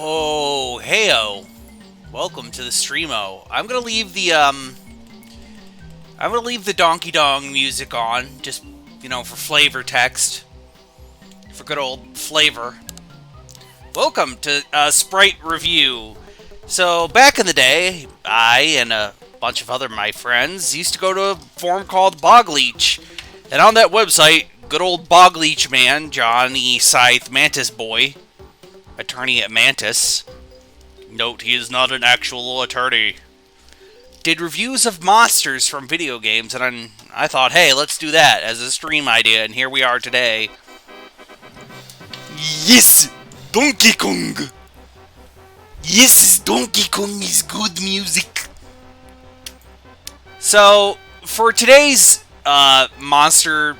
Oh, heyo. Welcome to the streamo. I'm gonna leave the Donkey Dong music on, just, for flavor text. For good old flavor. Welcome to Sprite Review. So, back in the day, I and a bunch of other my friends used to go to a forum called Bogleach. And on that website, good old Bogleach man, Johnny Scythe Mantis Boy, attorney at Mantis. Note, he is not an actual attorney. Did reviews of monsters from video games, and I thought, hey, let's do that as a stream idea, and here we are today. Yes, Donkey Kong. Yes, Donkey Kong is good music. So, for today's monster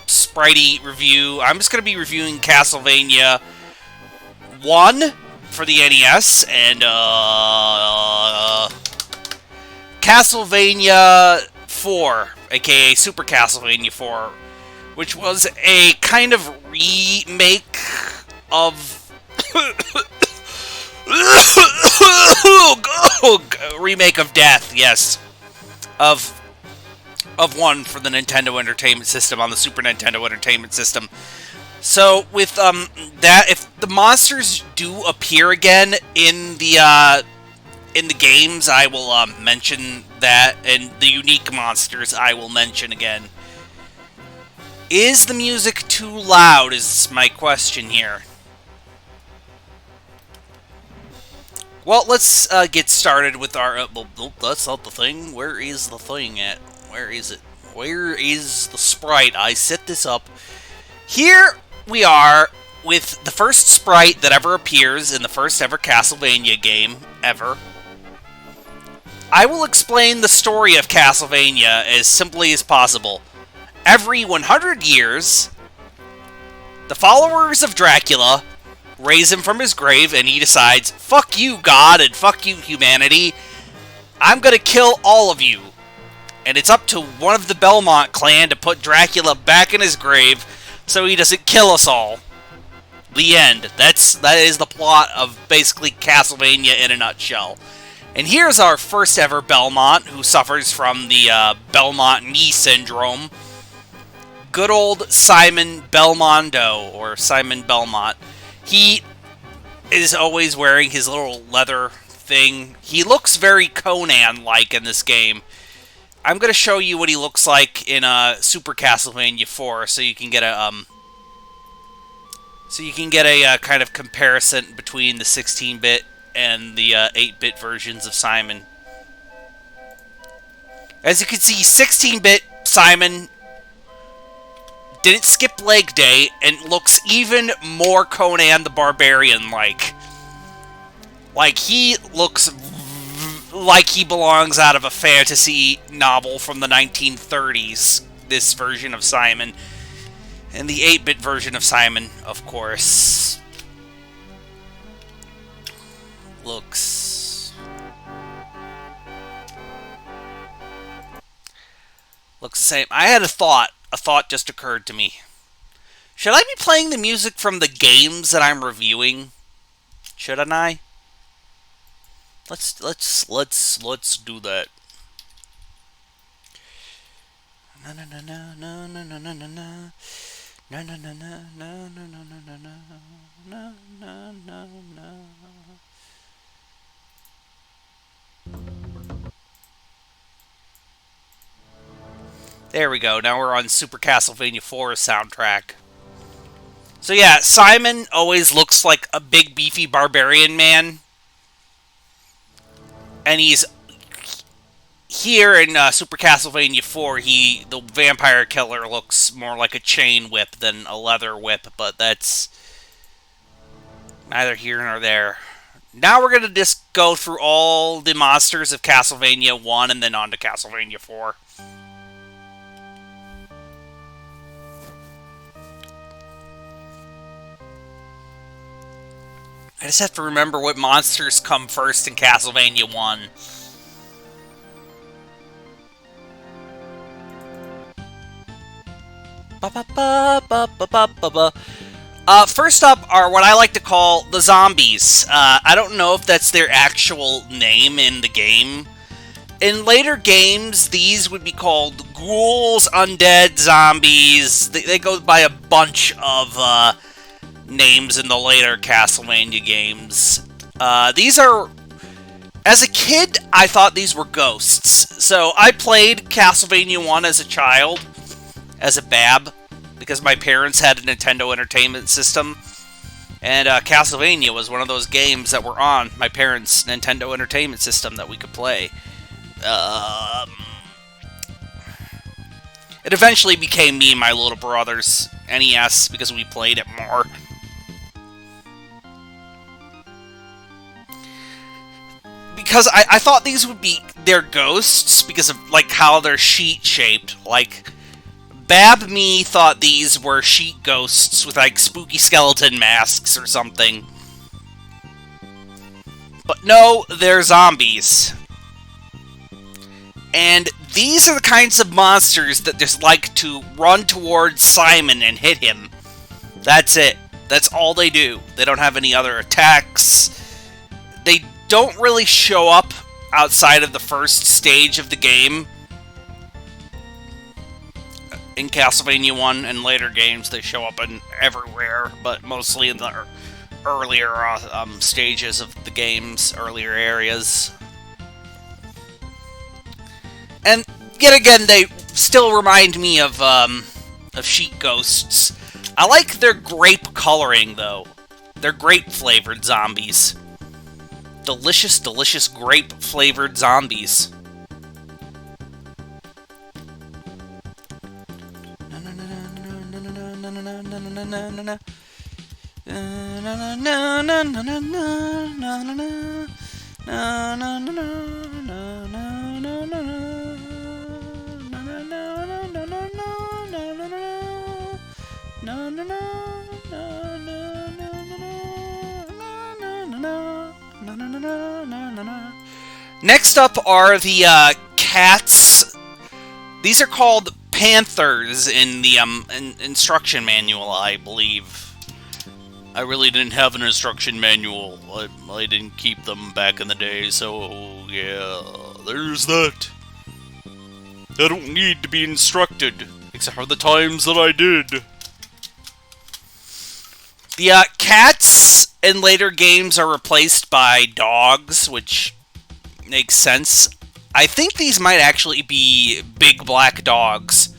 Spritey review, I'm just going to be reviewing Castlevania 1 for the NES, and Castlevania 4, aka Super Castlevania 4, which was a kind of remake of remake of Death, yes, of 1 for the Nintendo Entertainment System on the Super Nintendo Entertainment System. So with that, if the monsters do appear again in the games, I will mention that, and the unique monsters I will mention again. Is the music too loud? Is my question here. Well, let's get started with our. That's not the thing. Where is the thing at? Where is it? Where is the sprite? I set this up. Here we are with the first sprite that ever appears in the first ever Castlevania game ever. I will explain the story of Castlevania as simply as possible. Every 100 years, the followers of Dracula raise him from his grave, and he decides, fuck you, God, and fuck you, humanity. I'm gonna kill all of you. And it's up to one of the Belmont clan to put Dracula back in his grave so he doesn't kill us all. The end. That is the plot of basically Castlevania in a nutshell. And here's our first ever Belmont, who suffers from the Belmont knee syndrome. Good old Simon Belmondo, or Simon Belmont. He is always wearing his little leather thing. He looks very Conan-like in this game. I'm going to show you what he looks like in Super Castlevania 4, so you can get a kind of comparison between the 16-bit and the 8-bit versions of Simon. As you can see, 16-bit Simon didn't skip leg day and looks even more Conan the Barbarian-like. Like, he looks like he belongs out of a fantasy novel from the 1930s, this version of Simon. And the 8-bit version of Simon, of course, looks the same. I had a thought just occurred to me. Should I be playing the music from the games that I'm reviewing? Shouldn't I? Let's do that. Na na na na na na na na na na na na na na na na na na. There we go. Now we're on Super Castlevania 4 soundtrack. So yeah, Simon always looks like a big beefy barbarian man. And he's here in Super Castlevania 4, the vampire killer looks more like a chain whip than a leather whip, but that's neither here nor there. Now we're going to just go through all the monsters of Castlevania 1 and then on to Castlevania 4. I just have to remember what monsters come first in Castlevania 1. Ba ba ba ba ba ba ba ba. First up are what I like to call the zombies. I don't know if that's their actual name in the game. In later games, these would be called ghouls, undead, zombies. They go by a bunch of names in the later Castlevania games. These are... As a kid, I thought these were ghosts. So I played Castlevania 1 as a child, as a bab, because my parents had a Nintendo Entertainment System. And Castlevania was one of those games that were on my parents' Nintendo Entertainment System that we could play. It eventually became me and my little brother's NES because we played it more. Because I thought these would be their ghosts because of like how they're sheet shaped. Like Bab me thought these were sheet ghosts with like spooky skeleton masks or something. But no, they're zombies. And these are the kinds of monsters that just like to run towards Simon and hit him. That's it. That's all they do. They don't have any other attacks. They don't really show up outside of the first stage of the game. In Castlevania 1 and later games, they show up in everywhere, but mostly in the earlier stages of the game's earlier areas. And yet again, they still remind me of sheet ghosts. I like their grape coloring, though. They're grape-flavored zombies. Delicious, delicious grape-flavored zombies. Next up are the cats. These are called panthers in the instruction manual, I believe. I really didn't have an instruction manual. I didn't keep them back in the day, so yeah, there's that. I don't need to be instructed, except for the times that I did. The cats in later games are replaced by dogs, which makes sense. I think these might actually be big black dogs.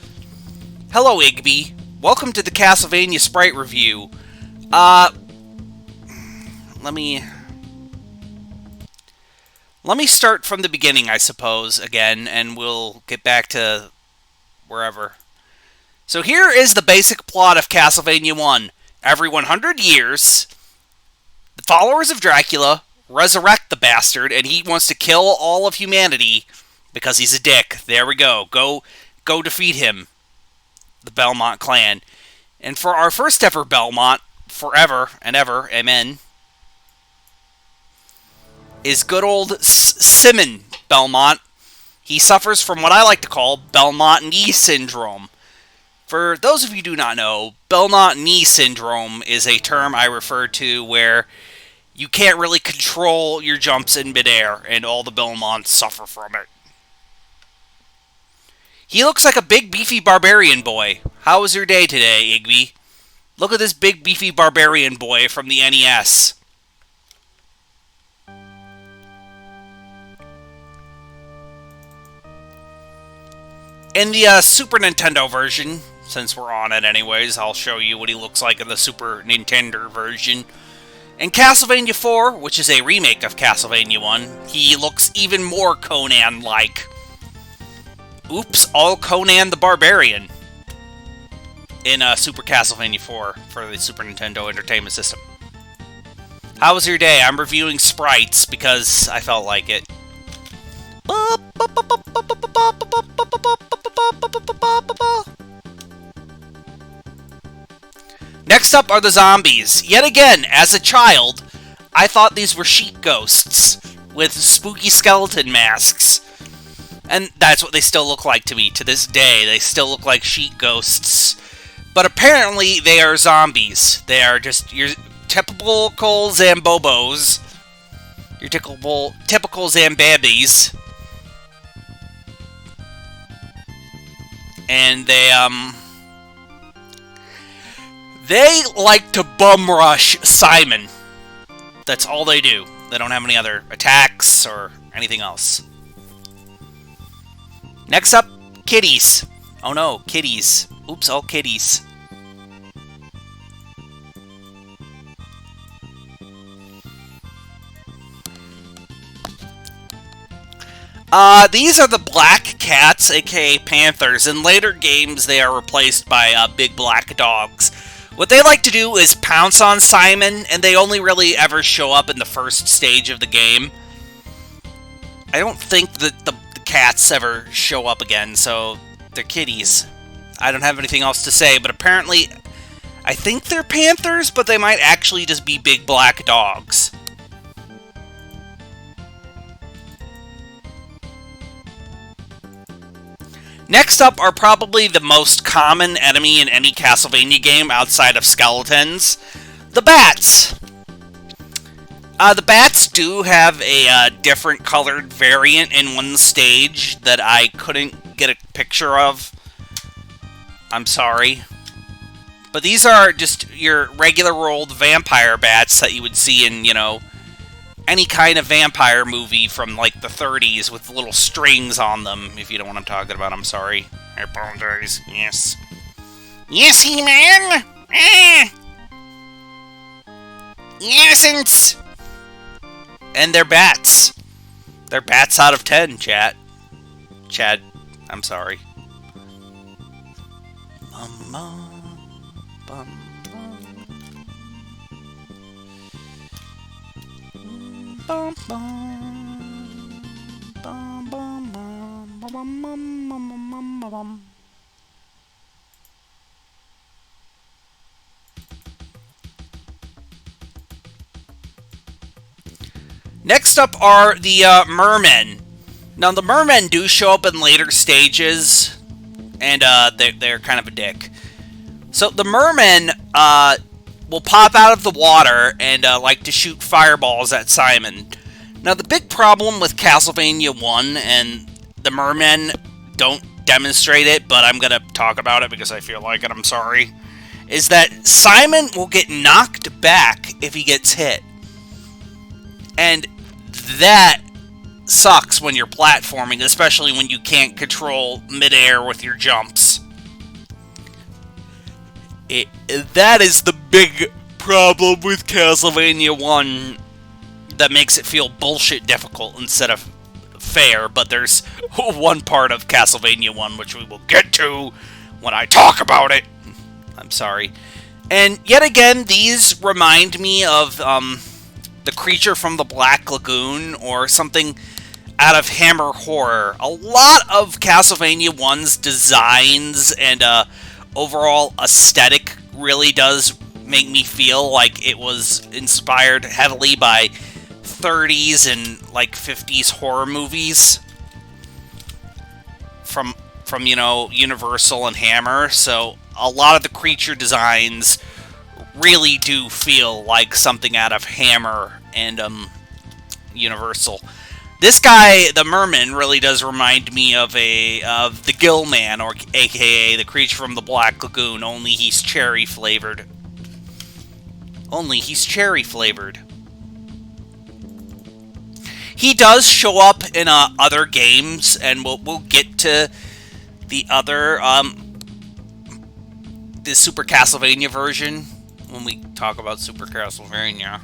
Hello, Igby. Welcome to the Castlevania Sprite review. Let me start from the beginning, I suppose, again, and we'll get back to wherever. So here is the basic plot of Castlevania 1. Every 100 years, the followers of Dracula resurrect the bastard, and he wants to kill all of humanity because he's a dick. There we go. Go defeat him. The Belmont clan. And for our first ever Belmont, forever and ever, amen, is good old Simon Belmont. He suffers from what I like to call Belmont knee syndrome. For those of you who do not know, Belmont knee syndrome is a term I refer to where you can't really control your jumps in midair, and all the Belmonts suffer from it. He looks like a big, beefy barbarian boy. How was your day today, Igby? Look at this big, beefy barbarian boy from the NES. In the Super Nintendo version, since we're on it anyways, I'll show you what he looks like in the Super Nintendo version. In Castlevania 4, which is a remake of Castlevania 1, he looks even more Conan-like. Oops, all Conan the Barbarian. In Super Castlevania 4 for the Super Nintendo Entertainment System. How was your day? I'm reviewing sprites because I felt like it. Next up are the zombies. Yet again, as a child, I thought these were sheet ghosts with spooky skeleton masks. And that's what they still look like to me to this day. They still look like sheet ghosts. But apparently they are zombies. They are just your typical Zambobos. Your typical Zambabis. And they like to bum rush Simon. That's all they do. They don't have any other attacks or anything else. Next up, kitties. Oh no, kitties. Oops, all kitties. These are the black cats, aka panthers. In later games, they are replaced by big black dogs. What they like to do is pounce on Simon, and they only really ever show up in the first stage of the game. I don't think that the cats ever show up again, so they're kitties. I don't have anything else to say, but apparently, I think they're panthers, but they might actually just be big black dogs. Next up are probably the most common enemy in any Castlevania game outside of skeletons, the bats. The bats do have a different colored variant in one stage that I couldn't get a picture of. I'm sorry. But these are just your regular old vampire bats that you would see in, you know, any kind of vampire movie from, like, the 30s with little strings on them, if you know what I'm talking about. I'm sorry. I apologize. Yes. Yes, He-Man! Ah! Yes, and they're bats. They're bats out of 10, chat. Chad, I'm sorry. Next up are the mermen. Now, the mermen do show up in later stages, and they're kind of a dick. So, the mermen will pop out of the water and like to shoot fireballs at Simon. Now, the big problem with Castlevania 1, and the mermen don't demonstrate it, but I'm going to talk about it because I feel like it, I'm sorry, is that Simon will get knocked back if he gets hit. And that sucks when you're platforming, especially when you can't control midair with your jumps. That is the big problem with Castlevania 1 that makes it feel bullshit difficult instead of fair, but there's one part of Castlevania 1 which we will get to when I talk about it. I'm sorry. And yet again, these remind me of the creature from the Black Lagoon or something out of Hammer Horror. A lot of Castlevania 1's designs and overall aesthetic really does make me feel like it was inspired heavily by 30s and like 50s horror movies from you know, Universal and Hammer. So a lot of the creature designs really do feel like something out of Hammer and Universal. This guy, the merman, really does remind me of the Gill Man, or aka the creature from the Black Lagoon, only he's cherry flavored. Only he's cherry flavored. He does show up in other games, and we'll get to the other the Super Castlevania version when we talk about Super Castlevania.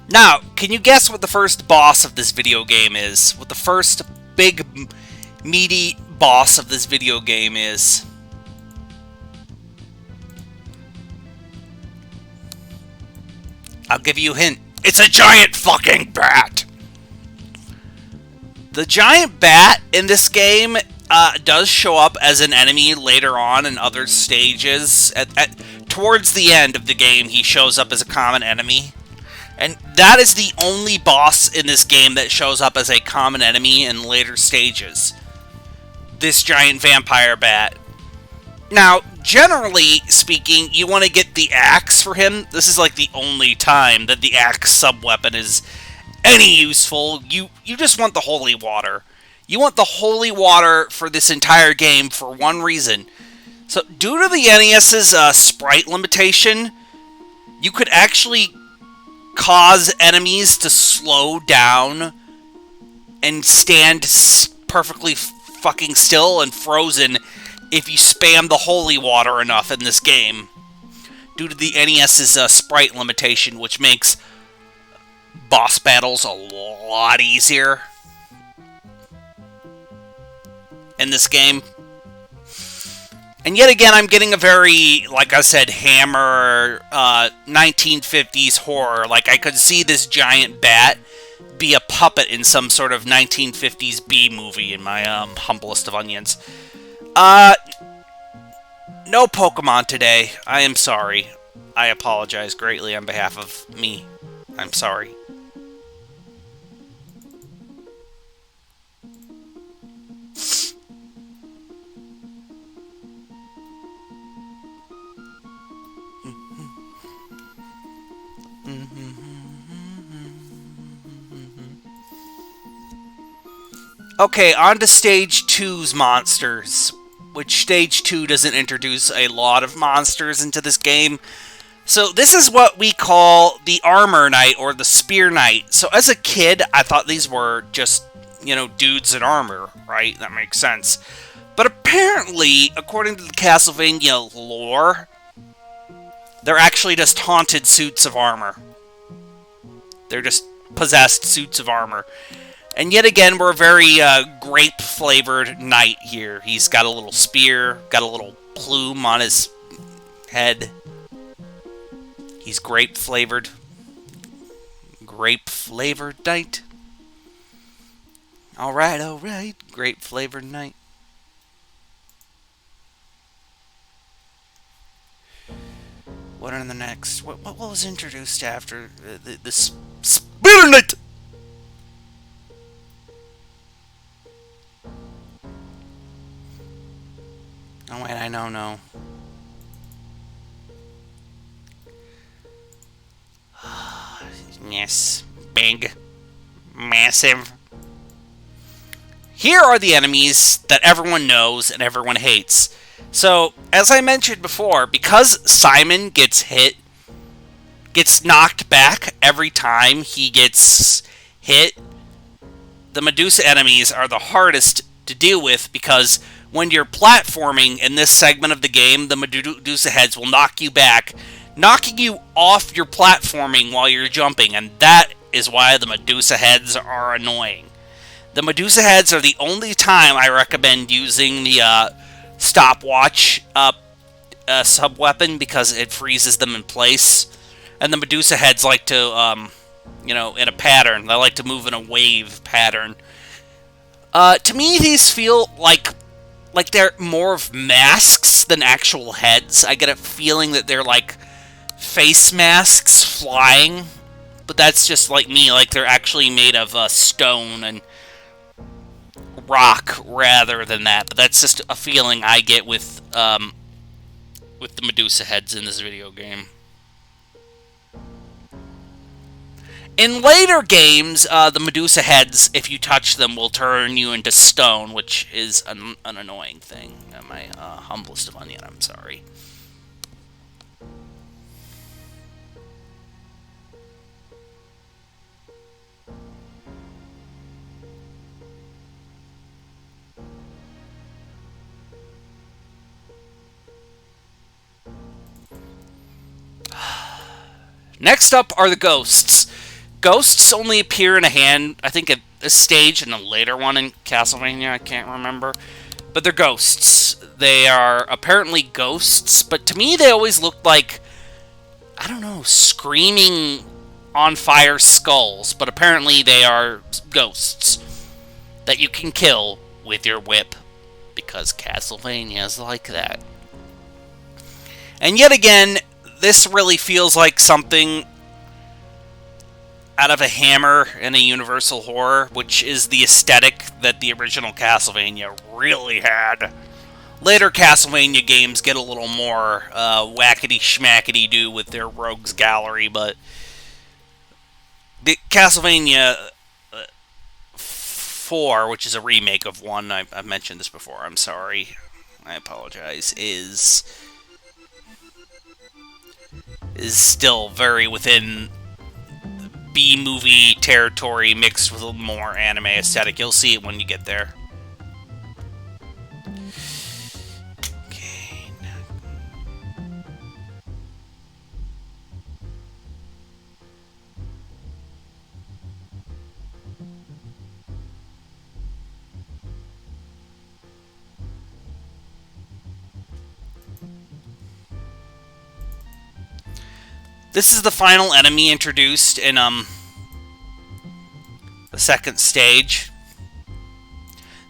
Now, can you guess what the first boss of this video game is? What the first big, meaty boss of this video game is? I'll give you a hint. It's a giant fucking bat! The giant bat in this game does show up as an enemy later on in other stages. Towards the end of the game, he shows up as a common enemy. And that is the only boss in this game that shows up as a common enemy in later stages. This giant vampire bat. Now, generally speaking, you want to get the axe for him. This is like the only time that the axe sub-weapon is any useful. You just want the holy water. You want the holy water for this entire game for one reason. So, due to the NES's sprite limitation, you could actually cause enemies to slow down and stand perfectly fucking still and frozen if you spam the holy water enough in this game. Due to the NES's sprite limitation, which makes boss battles a lot easier in this game. And yet again, I'm getting a very, like I said, Hammer 1950s horror. Like, I could see this giant bat be a puppet in some sort of 1950s B movie, in my humblest of onions. No Pokemon today. I am sorry. I apologize greatly on behalf of me. I'm sorry. Okay, on to Stage 2's monsters, which Stage 2 doesn't introduce a lot of monsters into this game. So this is what we call the Armor Knight, or the Spear Knight. So as a kid, I thought these were just, you know, dudes in armor, right? That makes sense. But apparently, according to the Castlevania lore, they're actually just haunted suits of armor. They're just possessed suits of armor. And yet again, we're a very grape-flavored knight here. He's got a little spear, got a little plume on his head. He's grape-flavored. Grape-flavored knight. Alright, alright. Grape-flavored knight. What are the next? What was introduced after this Spear Knight? Oh wait, I know, no. Yes, big, massive. Here are the enemies that everyone knows and everyone hates. So, as I mentioned before, because Simon gets knocked back every time he gets hit, the Medusa enemies are the hardest to deal with, because when you're platforming in this segment of the game, the Medusa heads will knock you back, knocking you off your platforming while you're jumping, and that is why the Medusa heads are annoying. The Medusa heads are the only time I recommend using the stopwatch sub-weapon, because it freezes them in place. And the Medusa heads like to, you know, in a pattern. They like to move in a wave pattern. To me, these feel like they're more of masks than actual heads. I get a feeling that they're like face masks flying. But that's just like me, like they're actually made of stone and rock rather than that. But that's just a feeling I get with the Medusa heads in this video game. In later games, the Medusa heads, if you touch them, will turn you into stone, which is an annoying thing. My humblest of onion, I'm sorry. Next up are the ghosts. Ghosts only appear in I think at a stage and a later one in Castlevania, I can't remember. But they're ghosts. They are apparently ghosts, but to me they always looked like, I don't know, screaming on fire skulls, but apparently they are ghosts that you can kill with your whip, because Castlevania is like that. And yet again, this really feels like something out of a Hammer and a Universal Horror, which is the aesthetic that the original Castlevania really had. Later Castlevania games get a little more whackety-schmackety-do with their Rogues Gallery, but the Castlevania 4, which is a remake of 1, I've mentioned this before, I'm sorry, I apologize, is still very within B-movie territory mixed with a little more anime aesthetic. You'll see it when you get there. Okay. This is the final enemy introduced in the second stage.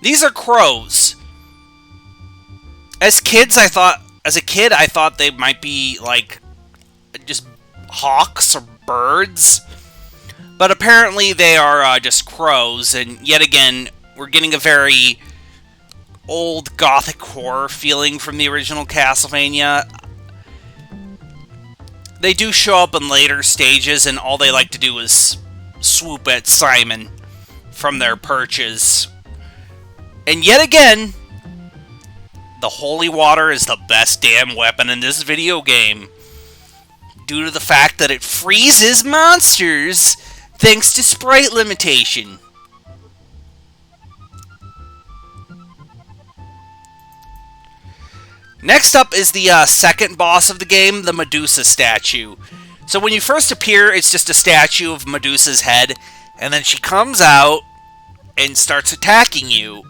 These are crows. As a kid, I thought they might be like just hawks or birds, but apparently they are just crows. And yet again, we're getting a very old gothic horror feeling from the original Castlevania. They do show up in later stages, and all they like to do is swoop at Simon from their perches. And yet again, the holy water is the best damn weapon in this video game, due to the fact that it freezes monsters thanks to sprite limitation. Next up is the second boss of the game, the Medusa statue. So when you first appear, it's just a statue of Medusa's head, and then she comes out and starts attacking you.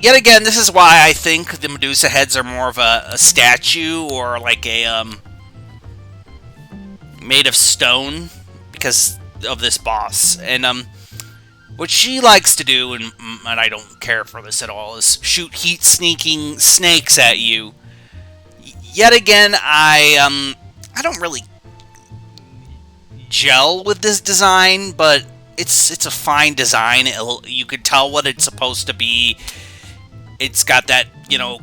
Yet again, this is why I think the Medusa heads are more of a statue, or like a, made of stone, because of this boss. And, what she likes to do, and I don't care for this at all, is shoot heat-sneaking snakes at you. Yet again, I don't really gel with this design, but it's a fine design. You could tell what it's supposed to be. It's got that,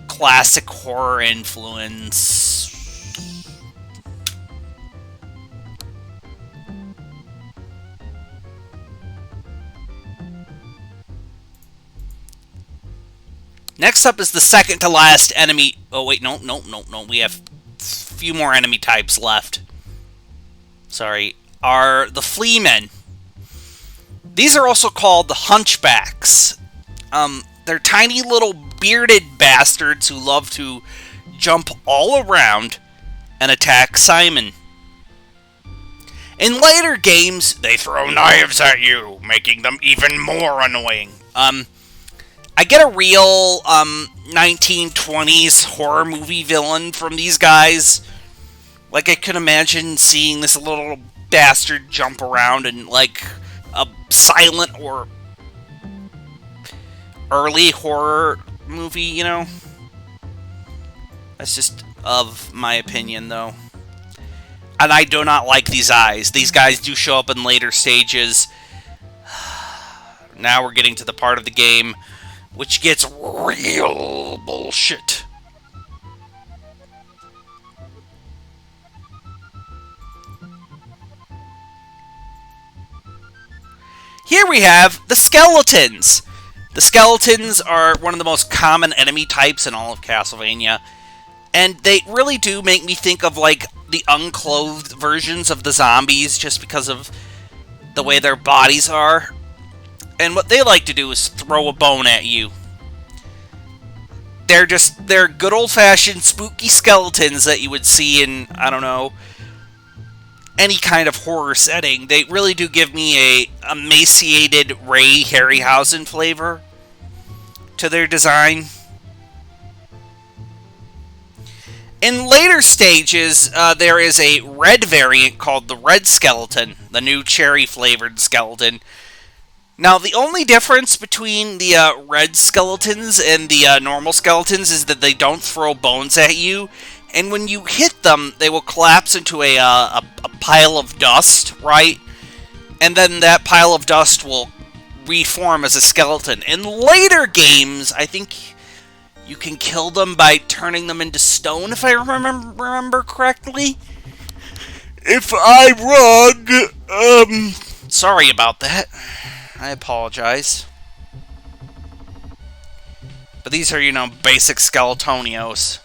classic horror influence. Next up is the second to last enemy. Oh, wait, no. We have a few more enemy types left. Sorry. Are the Fleamen. These are also called the Hunchbacks. They're tiny little bearded bastards who love to jump all around and attack Simon. In later games, they throw knives at you, making them even more annoying. I get a real 1920s horror movie villain from these guys. Like, I could imagine seeing this little bastard jump around in, like, a silent or early horror movie, That's just of my opinion, though. And I do not like these eyes. These guys do show up in later stages. Now we're getting to the part of the game which gets real bullshit. Here we have the skeletons. The skeletons are one of the most common enemy types in all of Castlevania, and they really do make me think of, like, the unclothed versions of the zombies, just because of the way their bodies are. And what they like to do is throw a bone at you. They're good old-fashioned spooky skeletons that you would see in, I don't know, any kind of horror setting. They really do give me a emaciated Ray Harryhausen flavor to their design. In later stages, there is a red variant called the Red Skeleton, the new cherry-flavored skeleton. Now, the only difference between the red skeletons and the normal skeletons is that they don't throw bones at you, and when you hit them, they will collapse into a pile of dust, right? And then that pile of dust will reform as a skeleton. In later games, I think you can kill them by turning them into stone, if I remember correctly. If I'm wrong, sorry about that. I apologize. But these are, basic Skeletonios.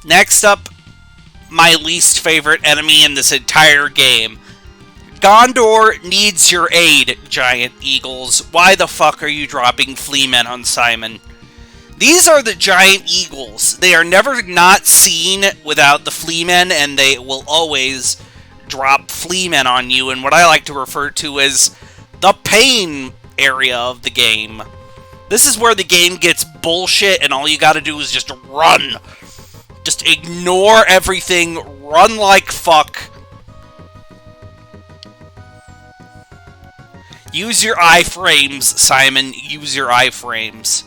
Next up, my least favorite enemy in this entire game. Gondor needs your aid, giant eagles. Why the fuck are you dropping fleamen on Simon? These are the giant eagles. They are never not seen without the fleamen, and they will always drop fleamen on you in what I like to refer to as the pain area of the game. This is where the game gets bullshit, and all you gotta do is just run. Just ignore everything, run like fuck. Use your iframes, Simon. Use your iframes.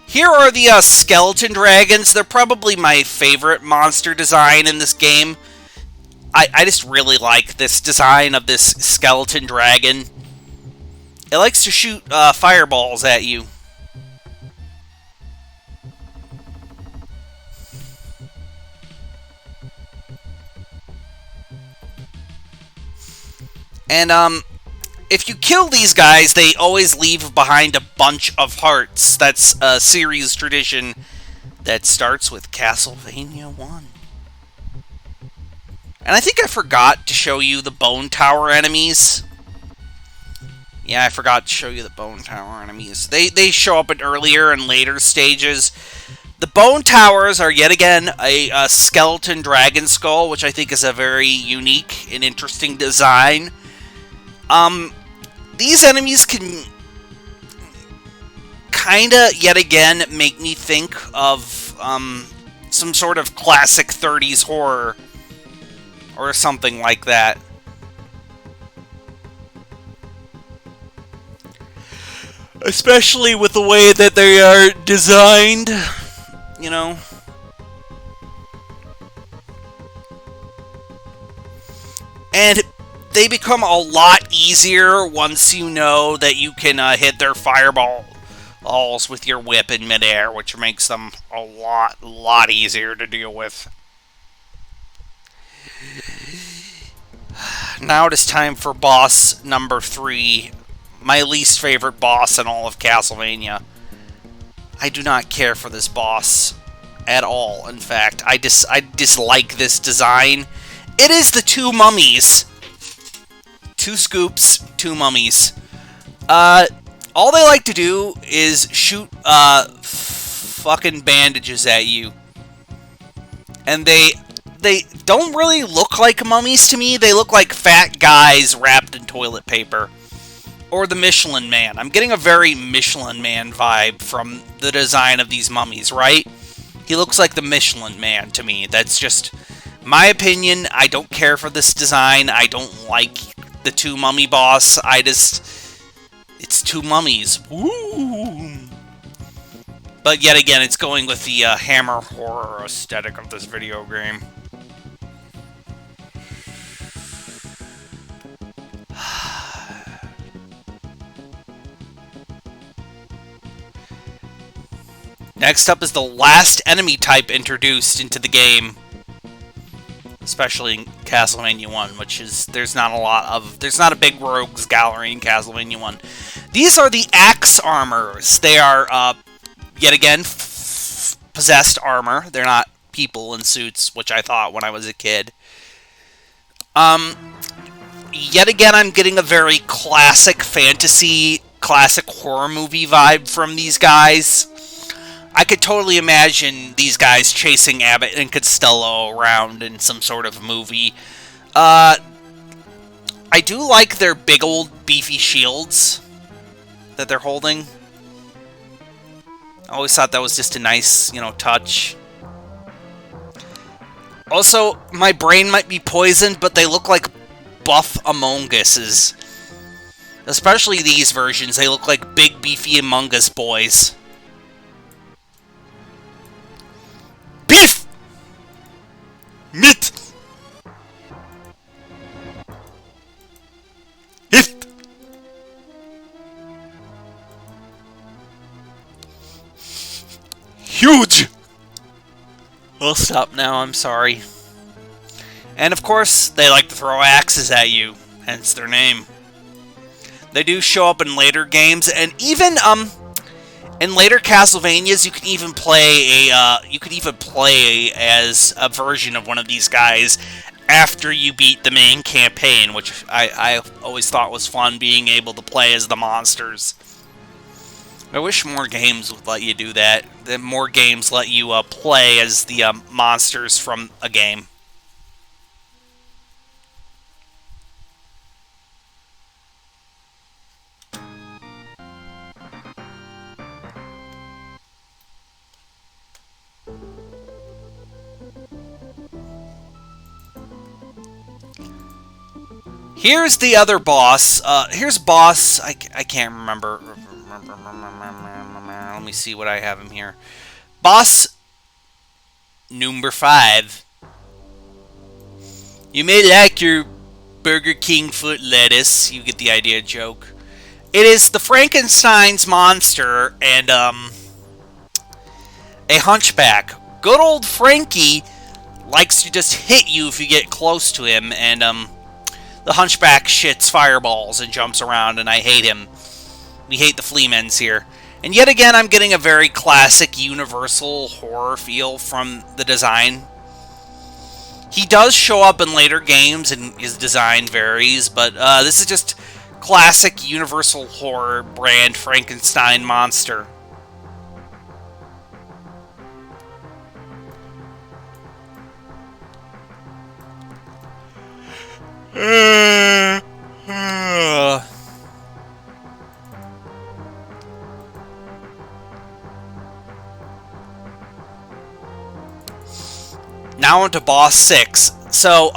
Here are the skeleton dragons. They're probably my favorite monster design in this game. I just really like this design of this skeleton dragon. It likes to shoot fireballs at you. And, if you kill these guys, they always leave behind a bunch of hearts. That's a series tradition that starts with Castlevania 1. And I think I forgot to show you the Bone Tower enemies. Yeah, I forgot to show you the Bone Tower enemies. They show up in earlier and later stages. The Bone Towers are yet again a skeleton dragon skull, which I think is a very unique and interesting design. These enemies can kinda, yet again, make me think of some sort of classic 30s horror. Or something like that. Especially with the way that they are designed, And they become a lot easier once you know that you can hit their fireballs with your whip in midair, which makes them a lot easier to deal with. Now it is time for boss number 3, my least favorite boss in all of Castlevania. I do not care for this boss at all, in fact. I dislike this design. It is the two mummies. 2 scoops, 2 mummies. All they like to do is shoot fucking bandages at you. And they don't really look like mummies to me. They look like fat guys wrapped in toilet paper. Or the Michelin Man. I'm getting a very Michelin Man vibe from the design of these mummies, right? He looks like the Michelin Man to me. That's just my opinion. I don't care for this design. I don't like the 2 mummy boss. It's 2 mummies. Woo! But yet again, it's going with the hammer horror aesthetic of this video game. Next up is the last enemy type introduced into the game. especially in Castlevania 1, which is, there's not a big rogues gallery in Castlevania 1. These are the axe armors. They are, yet again, possessed armor. They're not people in suits, which I thought when I was a kid. Yet again, I'm getting a very classic fantasy, classic horror movie vibe from these guys. I could totally imagine these guys chasing Abbott and Costello around in some sort of movie. I do like their big old beefy shields that they're holding. I always thought that was just a nice, touch. Also, my brain might be poisoned, but they look like buff Among Us's. Especially these versions, they look like big beefy Among Us boys. Beef! Meat! Hit! Huge! I'll stop now, I'm sorry. And of course, they like to throw axes at you, hence their name. They do show up in later games, and even, in later Castlevanias, you can even play as a version of one of these guys after you beat the main campaign, which I always thought was fun, being able to play as the monsters. I wish more games would let you do that. That more games let you play as the monsters from a game. Here's the other boss. Here's boss. I can't remember. Let me see what I have him here. Boss number 5. You may like your Burger King foot lettuce. You get the idea, joke. It is the Frankenstein's monster and a hunchback. Good old Frankie likes to just hit you if you get close to him, and the hunchback shits fireballs and jumps around, and I hate him. We hate the Fleamans here. And yet again, I'm getting a very classic Universal horror feel from the design. He does show up in later games, and his design varies, but this is just classic Universal horror brand Frankenstein monster. Now on to boss 6. So,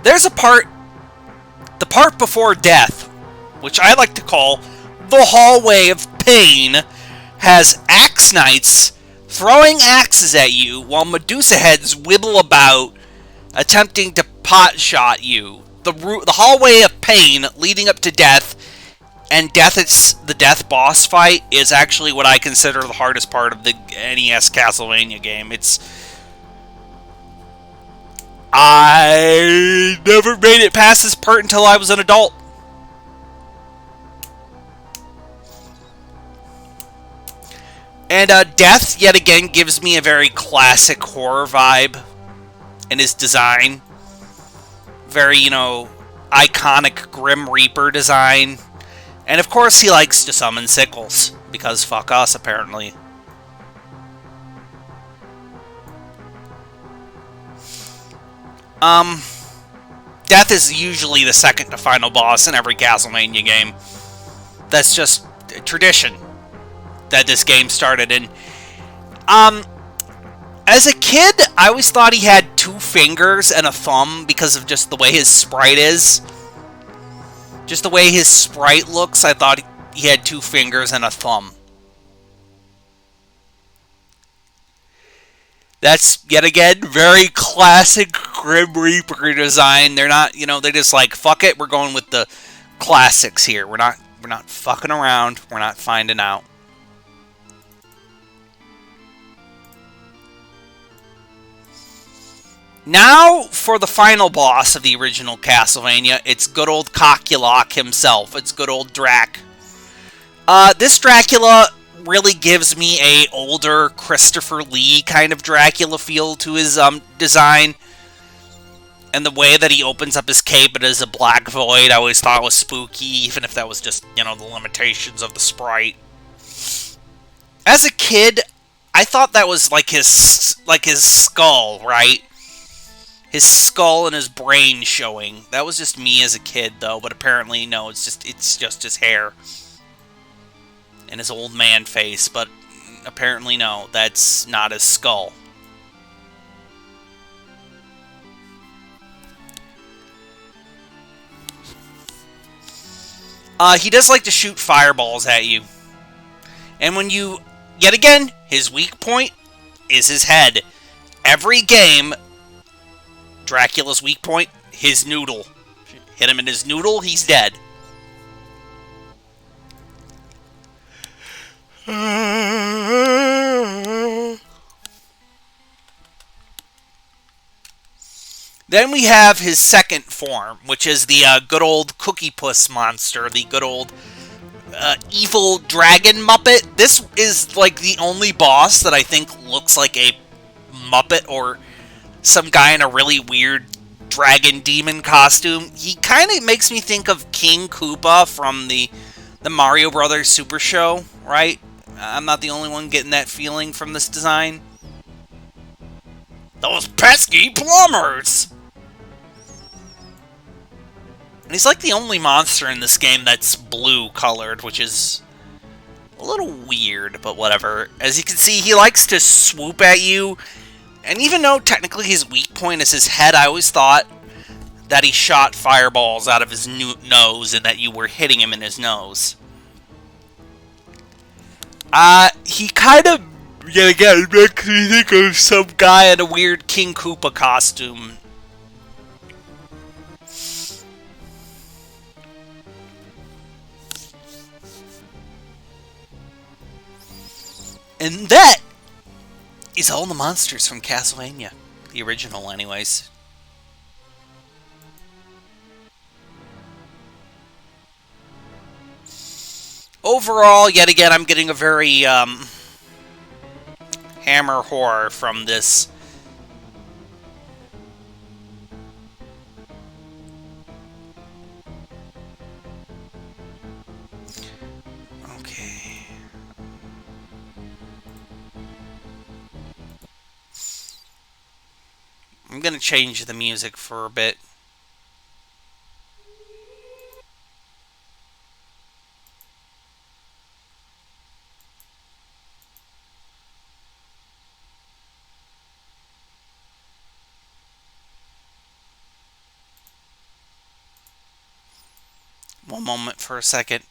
there's a part, the part before death, which I like to call the Hallway of Pain, has axe knights throwing axes at you while Medusa heads wibble about, attempting to pot-shot you. The Hallway of Pain leading up to death, and the death boss fight is actually what I consider the hardest part of the NES Castlevania game. I never made it past this part until I was an adult. And Death, yet again, gives me a very classic horror vibe in his design. Very, iconic Grim Reaper design. And of course he likes to summon sickles, because fuck us, apparently. Death is usually the second to final boss in every Castlevania game. That's just tradition that this game started in. As a kid, I always thought he had 2 fingers and a thumb because of just the way his sprite is. Just the way his sprite looks, I thought he had 2 fingers and a thumb. That's, yet again, very classic Grim Reaper design. They're not, they're just like, fuck it, we're going with the classics here. We're not fucking around. We're not finding out. Now, for the final boss of the original Castlevania, it's good old Coculok himself. It's good old Drac. This Dracula really gives me a older Christopher Lee kind of Dracula feel to his design. And the way that he opens up his cape, it is a black void, I always thought was spooky, even if that was just, you know, the limitations of the sprite. As a kid, I thought that was like his skull, right? His skull and his brain showing. That was just me as a kid, though. But apparently, no, it's just his hair and his old man face. But apparently, no, that's not his skull. He does like to shoot fireballs at you. And when you, yet again, his weak point is his head. Every game, Dracula's weak point, his noodle. Hit him in his noodle, he's dead. Then we have his second form, which is the good old Cookie Puss monster, the good old evil dragon Muppet. This is like the only boss that I think looks like a Muppet or some guy in a really weird dragon demon costume. He kind of makes me think of King Koopa from the Mario Brothers Super Show, right? I'm not the only one getting that feeling from this design. Those pesky plumbers! And he's like the only monster in this game that's blue-colored, which is a little weird, but whatever. As you can see, he likes to swoop at you, and even though technically his weak point is his head, I always thought that he shot fireballs out of his nose and that you were hitting him in his nose. He kind of, yet again, makes me think of some guy in a weird King Koopa costume. And that is all the monsters from Castlevania. The original, anyways. Overall, yet again, I'm getting a very, hammer horror from this. Okay. I'm gonna change the music for a bit. One moment for a second.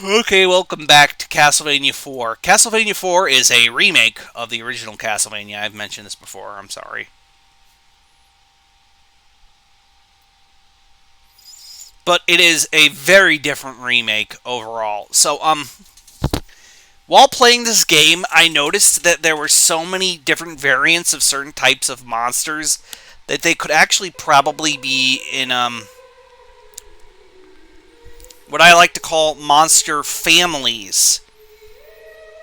Okay, welcome back to Castlevania 4. Castlevania 4 is a remake of the original Castlevania. I've mentioned this before, I'm sorry. But it is a very different remake overall. So, while playing this game, I noticed that there were so many different variants of certain types of monsters that they could actually probably be in, what I like to call monster families.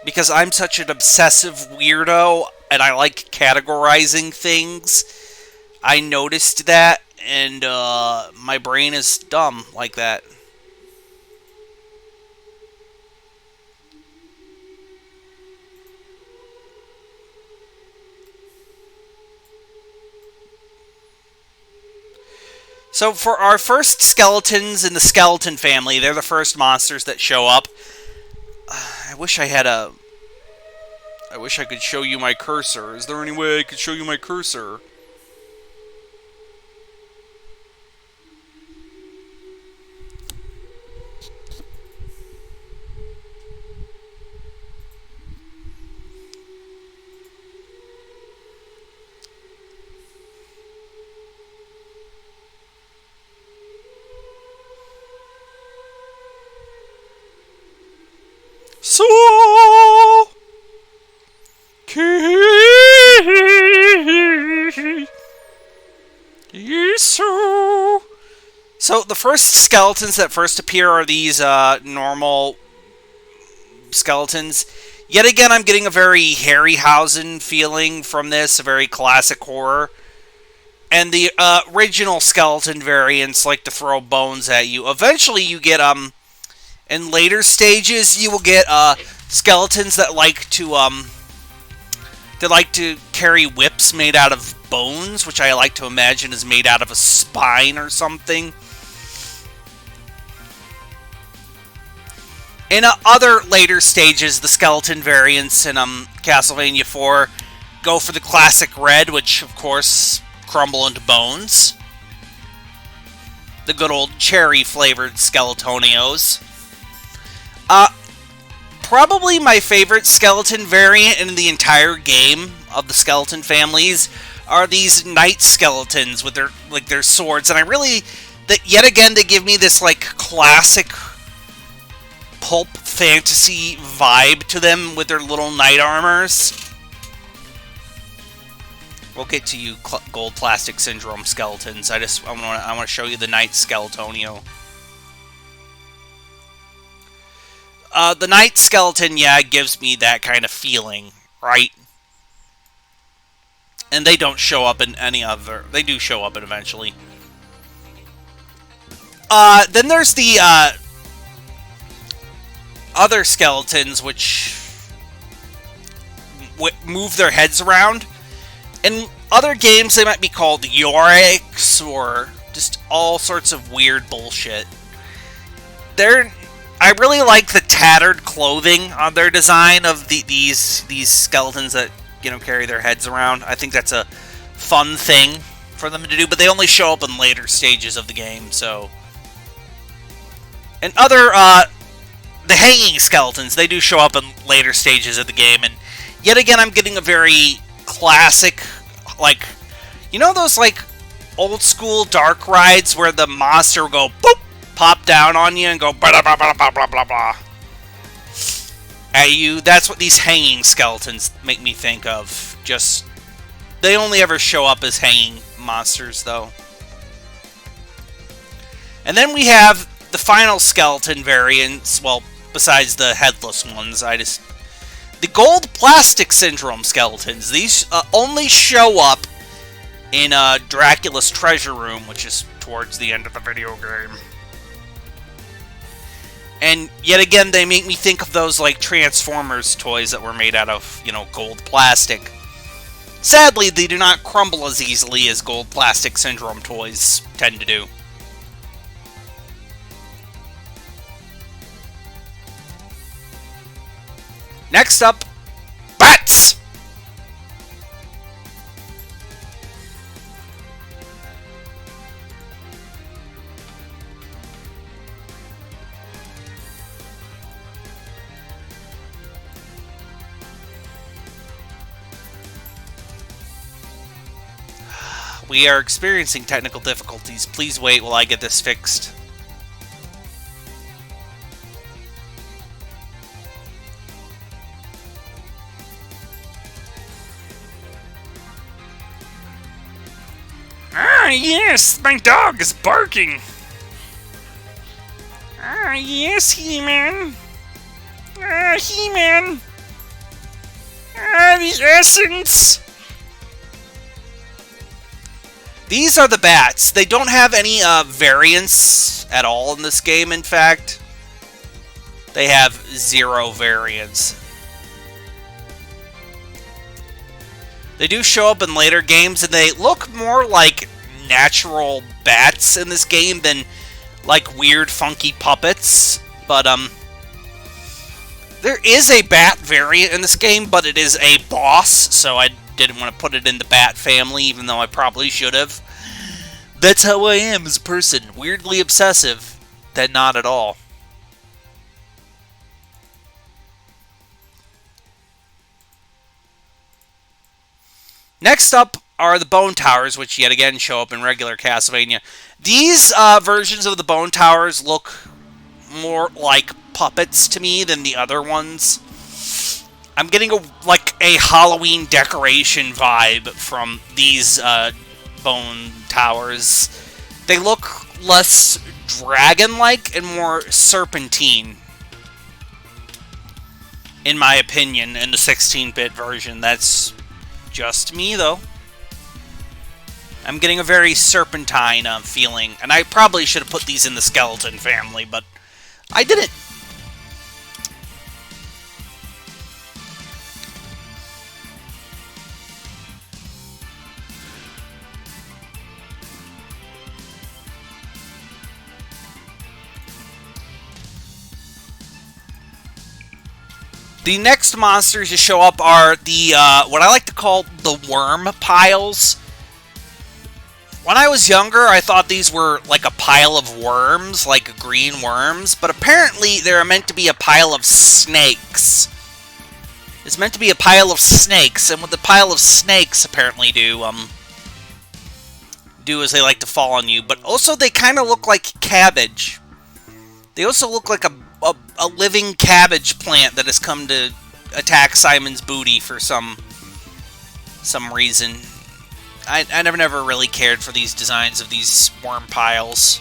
Because I'm such an obsessive weirdo, and I like categorizing things, I noticed that, and my brain is dumb like that. So for our first skeletons in the skeleton family, they're the first monsters that show up. I wish I could show you my cursor. Is there any way I could show you my cursor? So So the first skeletons that first appear are these normal skeletons. Yet again, I'm getting a very Harryhausen feeling from this, a very classic horror. And the original skeleton variants like to throw bones at you. Eventually, you get in later stages, you will get skeletons that like to carry whips made out of bones, which I like to imagine is made out of a spine or something. In other later stages, the skeleton variants in Castlevania 4 go for the classic red, which, of course, crumble into bones. The good old cherry-flavored Skeletonios. Probably my favorite skeleton variant in the entire game of the skeleton families are these knight skeletons with their swords, and I really... yet again, they give me this, like, classic pulp fantasy vibe to them with their little knight armors. We'll get to you, Gold Plastic Syndrome skeletons. I want to show you the Knight Skeletonio. The Knight Skeleton, yeah, gives me that kind of feeling, right? And they don't show up in any other... They do show up eventually. Then there's the, other skeletons, which move their heads around. In other games, they might be called Yoriks, or just all sorts of weird bullshit. I really like the tattered clothing on their design of these skeletons that, you know, carry their heads around. I think that's a fun thing for them to do, but they only show up in later stages of the game, so... And other, the hanging skeletons, they do show up in later stages of the game, and yet again, I'm getting a very classic, like, you know those, like, old-school dark rides where the monster will go, boop, pop down on you and go, blah, blah, blah, blah, blah, blah, blah, at you? That's what these hanging skeletons make me think of. Just, they only ever show up as hanging monsters, though. And then we have the final skeleton variants, well, besides the headless ones, the Gold Plastic Syndrome skeletons. These only show up in Dracula's treasure room, which is towards the end of the video game. And yet again, they make me think of those, like, Transformers toys that were made out of, you know, gold plastic. Sadly, they do not crumble as easily as Gold Plastic Syndrome toys tend to do. Next up, bats! We are experiencing technical difficulties. Please wait while I get this fixed. Ah, yes, my dog is barking. Ah, yes, He-Man. Ah, He-Man. Ah, the essence. These are the bats. They don't have any variants at all in this game, in fact. They have 0 variants. They do show up in later games, and they look more like natural bats in this game than like weird, funky puppets. But, there is a bat variant in this game, but it is a boss, so I didn't want to put it in the bat family, even though I probably should have. That's how I am as a person. Weirdly obsessive, then not at all. Next up are the Bone Towers, which yet again show up in regular Castlevania. These versions of the Bone Towers look more like puppets to me than the other ones. I'm getting a Halloween decoration vibe from these bone towers. They look less dragon-like and more serpentine, in my opinion, in the 16-bit version. That's just me, though. I'm getting a very serpentine feeling, and I probably should have put these in the skeleton family, but I didn't. The next monsters to show up are the, what I like to call the worm piles. When I was younger, I thought these were like a pile of worms, like green worms, but apparently they're meant to be a pile of snakes. It's meant to be a pile of snakes, and what the pile of snakes apparently do is they like to fall on you, but also they kind of look like cabbage. They also look like a living cabbage plant that has come to attack Simon's booty for some reason. I never really cared for these designs of these worm piles.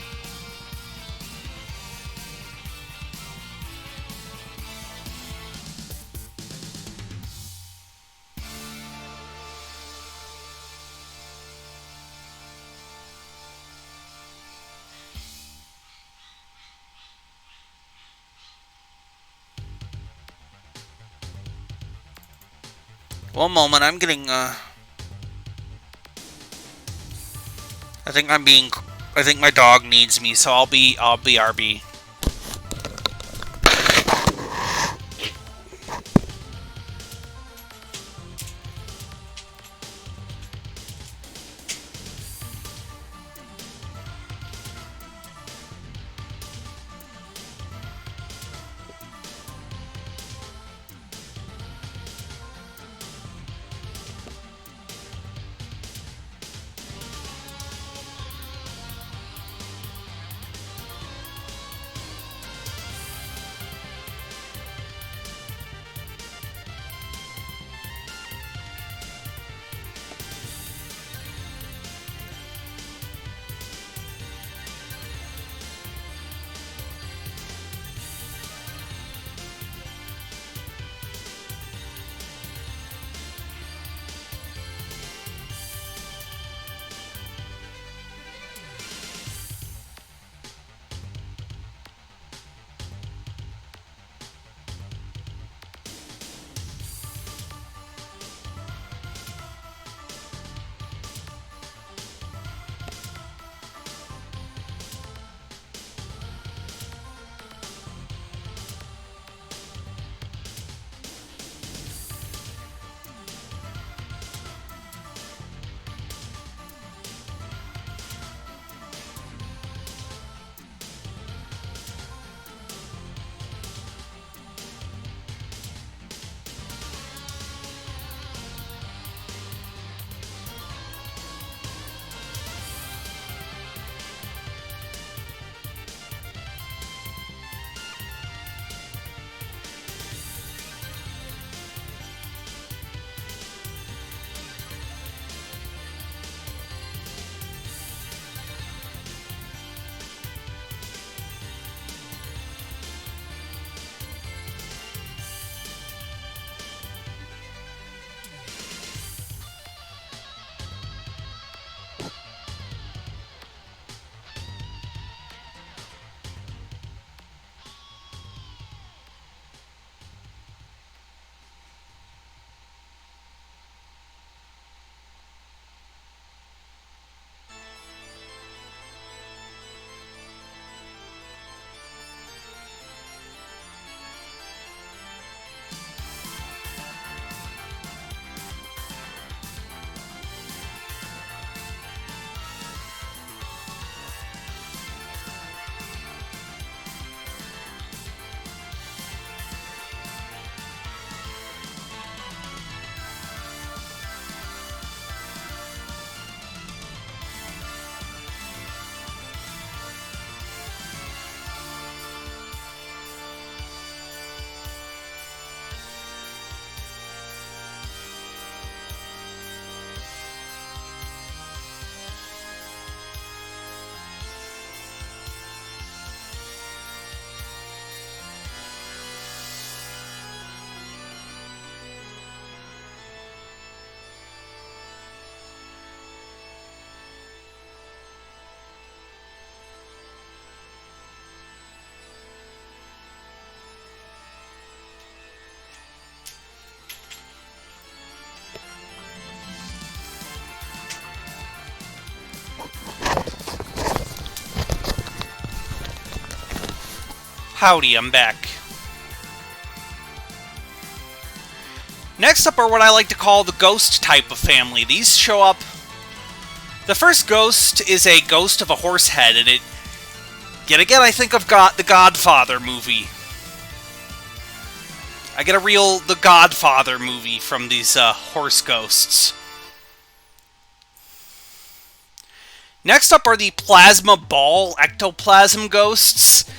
One moment, I'm getting, I think my dog needs me, so I'll be RB. Howdy, I'm back. Next up are what I like to call the ghost type of family. These show up... The first ghost is a ghost of a horse head, and it... Yet again, I think of the Godfather movie. I get a real The Godfather movie from these horse ghosts. Next up are the plasma ball ectoplasm ghosts.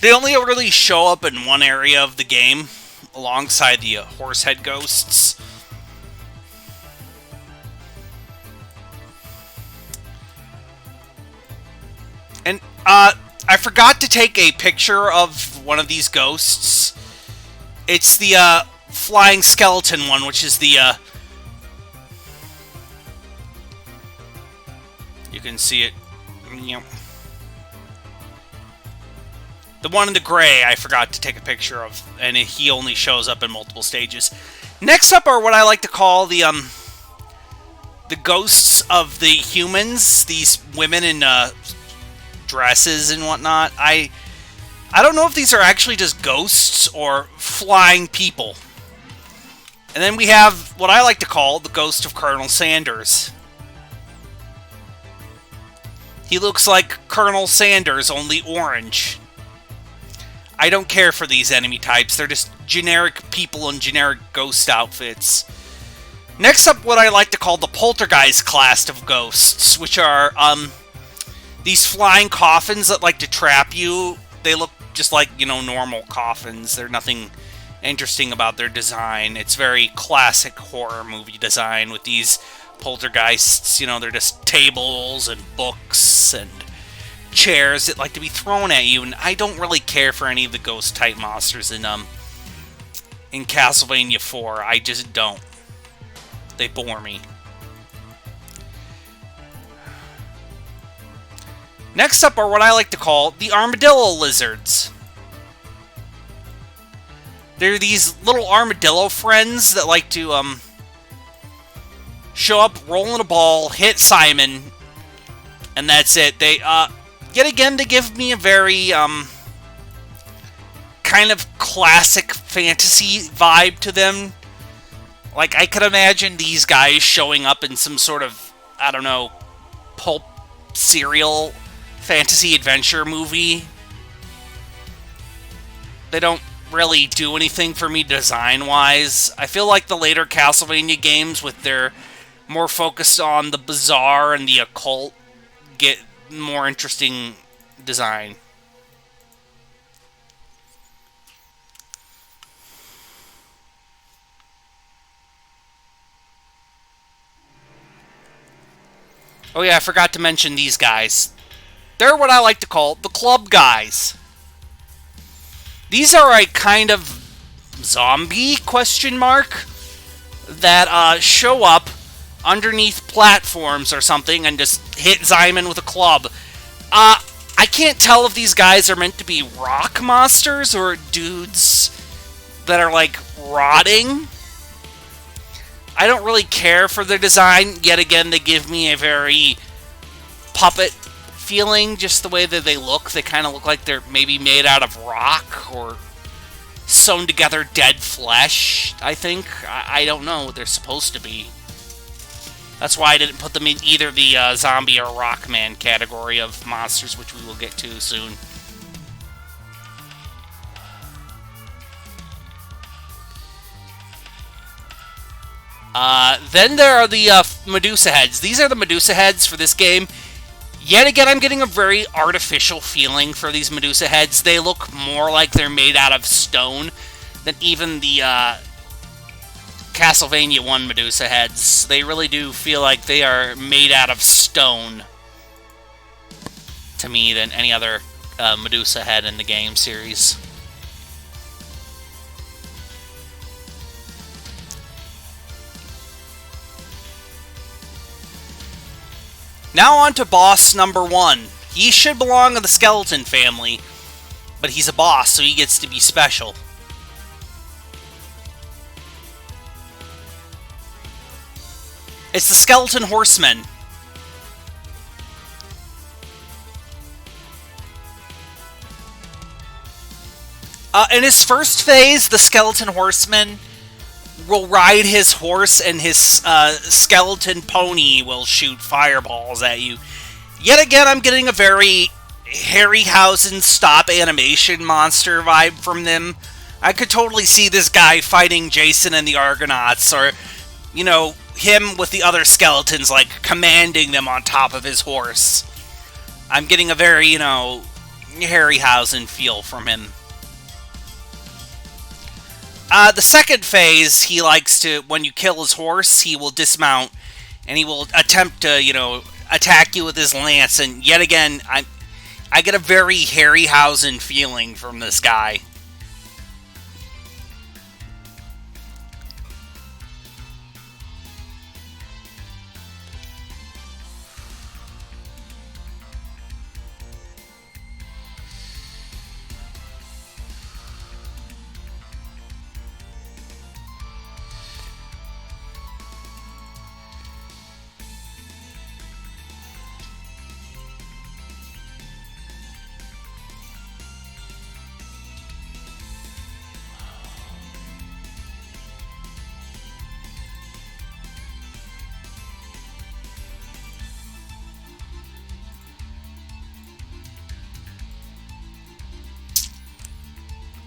They only really show up in one area of the game, alongside the horsehead ghosts. And, I forgot to take a picture of one of these ghosts. It's the, flying skeleton one, which is the, you can see it. Yep. The one in the gray, I forgot to take a picture of, and he only shows up in multiple stages. Next up are what I like to call the ghosts of the humans, these women in dresses and whatnot. I don't know if these are actually just ghosts or flying people. And then we have what I like to call the ghost of Colonel Sanders. He looks like Colonel Sanders, only orange. I don't care for these enemy types. They're just generic people in generic ghost outfits. Next up, what I like to call the poltergeist class of ghosts, which are these flying coffins that like to trap you. They look just like, you know, normal coffins. There's nothing interesting about their design. It's very classic horror movie design with these poltergeists. You know, they're just tables and books and chairs that like to be thrown at you, and I don't really care for any of the ghost-type monsters in Castlevania 4. I just don't. They bore me. Next up are what I like to call the armadillo lizards. They're these little armadillo friends that like to show up, roll in a ball, hit Simon, and that's it. They yet again, they give me a very, kind of classic fantasy vibe to them. Like, I could imagine these guys showing up in some sort of, I don't know, pulp serial fantasy adventure movie. They don't really do anything for me design-wise. I feel like the later Castlevania games, with their more focused on the bizarre and the occult, get more interesting design. Oh yeah, I forgot to mention these guys. They're what I like to call the club guys. These are a kind of zombie, question mark, that show up underneath platforms or something and just hit Simon with a club. I can't tell if these guys are meant to be rock monsters or dudes that are, like, rotting. I don't really care for their design. Yet again, they give me a very puppet feeling, just the way that they look. They kind of look like they're maybe made out of rock or sewn together dead flesh, I think. I don't know what they're supposed to be. That's why I didn't put them in either the zombie or rockman category of monsters, which we will get to soon. Then there are the Medusa heads. These are the Medusa heads for this game. Yet again, I'm getting a very artificial feeling for these Medusa heads. They look more like they're made out of stone than even the Castlevania 1 Medusa heads. They really do feel like they are made out of stone to me than any other Medusa head in the game series. Now on to boss number 1. He should belong to the skeleton family, but he's a boss, so he gets to be special. It's the Skeleton Horsemen. In his first phase, the Skeleton Horseman will ride his horse and his skeleton pony will shoot fireballs at you. Yet again, I'm getting a very Harryhausen stop animation monster vibe from them. I could totally see this guy fighting Jason and the Argonauts, or, you know, him with the other skeletons, like, commanding them on top of his horse. I'm getting a very, you know, Harryhausen feel from him. The second phase, he likes to, when you kill his horse, he will dismount, and he will attempt to, you know, attack you with his lance, and yet again, I get a very Harryhausen feeling from this guy.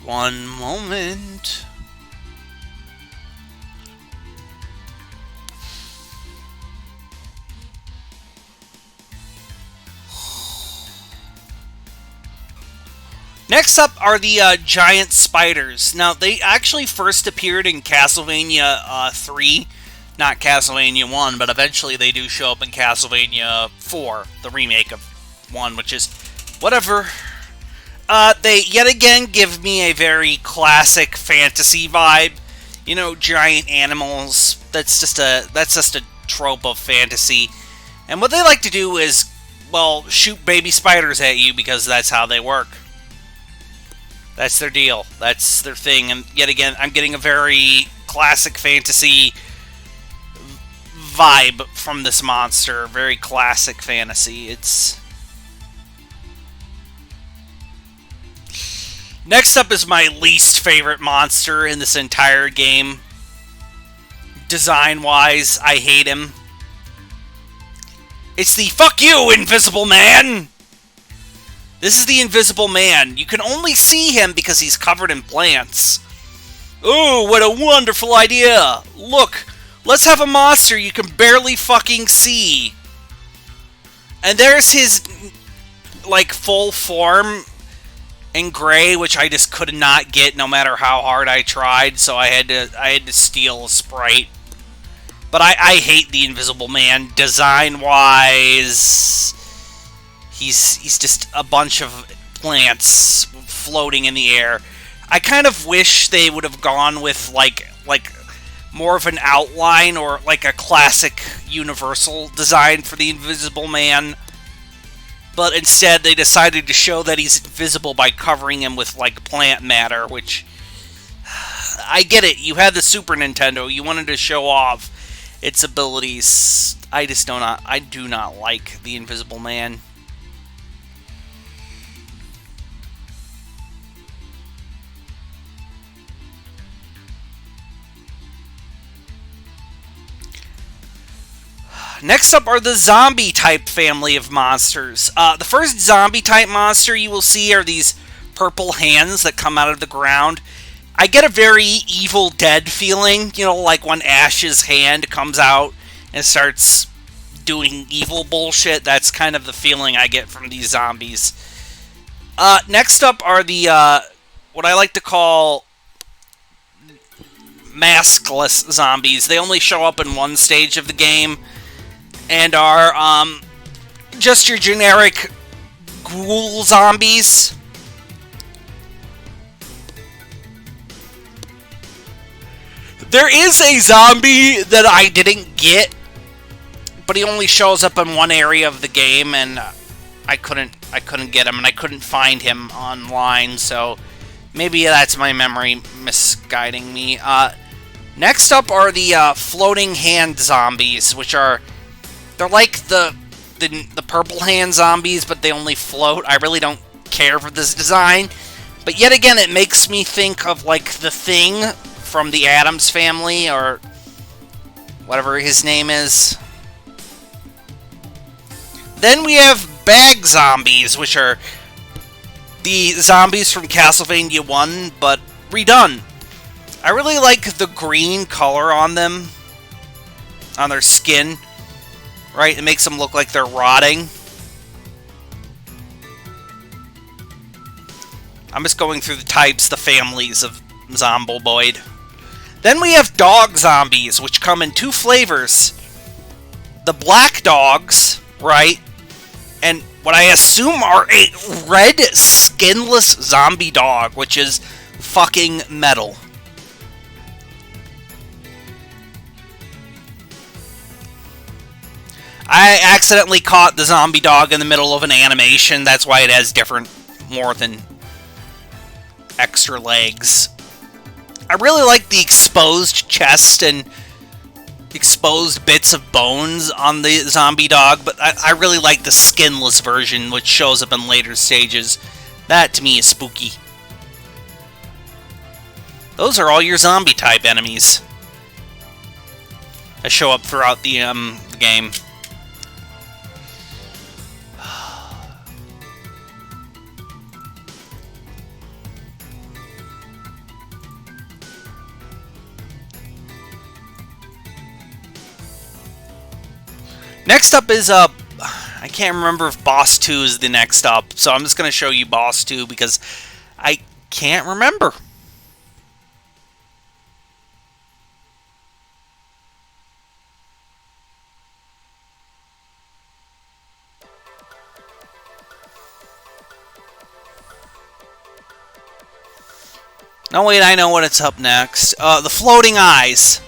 One moment. Next up are the giant spiders. Now, they actually first appeared in Castlevania 3, not Castlevania 1, but eventually they do show up in Castlevania 4, the remake of 1, which is whatever. They yet again give me a very classic fantasy vibe. You know, giant animals. That's just a trope of fantasy. And what they like to do is, well, shoot baby spiders at you because that's how they work. That's their deal. That's their thing. And yet again, I'm getting a very classic fantasy vibe from this monster. Very classic fantasy. It's... Next up is my least favorite monster in this entire game. Design-wise, I hate him. It's the "Fuck you, Invisible Man!" This is the Invisible Man. You can only see him because he's covered in plants. Oh, what a wonderful idea! Look, let's have a monster you can barely fucking see. And there's his, like, full form in gray, which I just could not get no matter how hard I tried, so I had to steal a Sprite. But I hate the Invisible Man. Design-wise, he's just a bunch of plants floating in the air. I kind of wish they would have gone with like more of an outline or like a classic universal design for the Invisible Man. But instead, they decided to show that he's invisible by covering him with, like, plant matter, which... I get it. You had the Super Nintendo. You wanted to show off its abilities. I do not like the Invisible Man. Next up are the zombie-type family of monsters. The first zombie-type monster you will see are these purple hands that come out of the ground. I get a very Evil Dead feeling, you know, like when Ash's hand comes out and starts doing evil bullshit. That's kind of the feeling I get from these zombies. Next up are the, what I like to call maskless zombies. They only show up in one stage of the game, and are, just your generic ghoul zombies. There is a zombie that I didn't get, but he only shows up in one area of the game, and I couldn't get him, and I couldn't find him online, so maybe that's my memory misguiding me. Next up are the floating hand zombies, which are... They're like the purple hand zombies, but they only float. I really don't care for this design, But yet again, it makes me think of, like, the Thing from the Addams Family, or whatever his name is. Then we have bag zombies, which are the zombies from Castlevania 1, but redone. I really like the green color on them, on their skin, right? It makes them look like they're rotting. I'm just going through the types, the families of Zomboid. Then we have dog zombies, which come in two flavors. The black dogs, right? And what I assume are a red, skinless zombie dog, which is fucking metal. I accidentally caught the zombie dog in the middle of an animation. That's why it has different, more than extra legs. I really like the exposed chest and exposed bits of bones on the zombie dog, but I really like the skinless version, which shows up in later stages. That, to me, is spooky. Those are all your zombie-type enemies that show up throughout the game. Next up is, I can't remember if Boss 2 is the next up, so I'm just going to show you Boss 2 because I can't remember. No, wait, I know what it's up next. The Floating Eyes.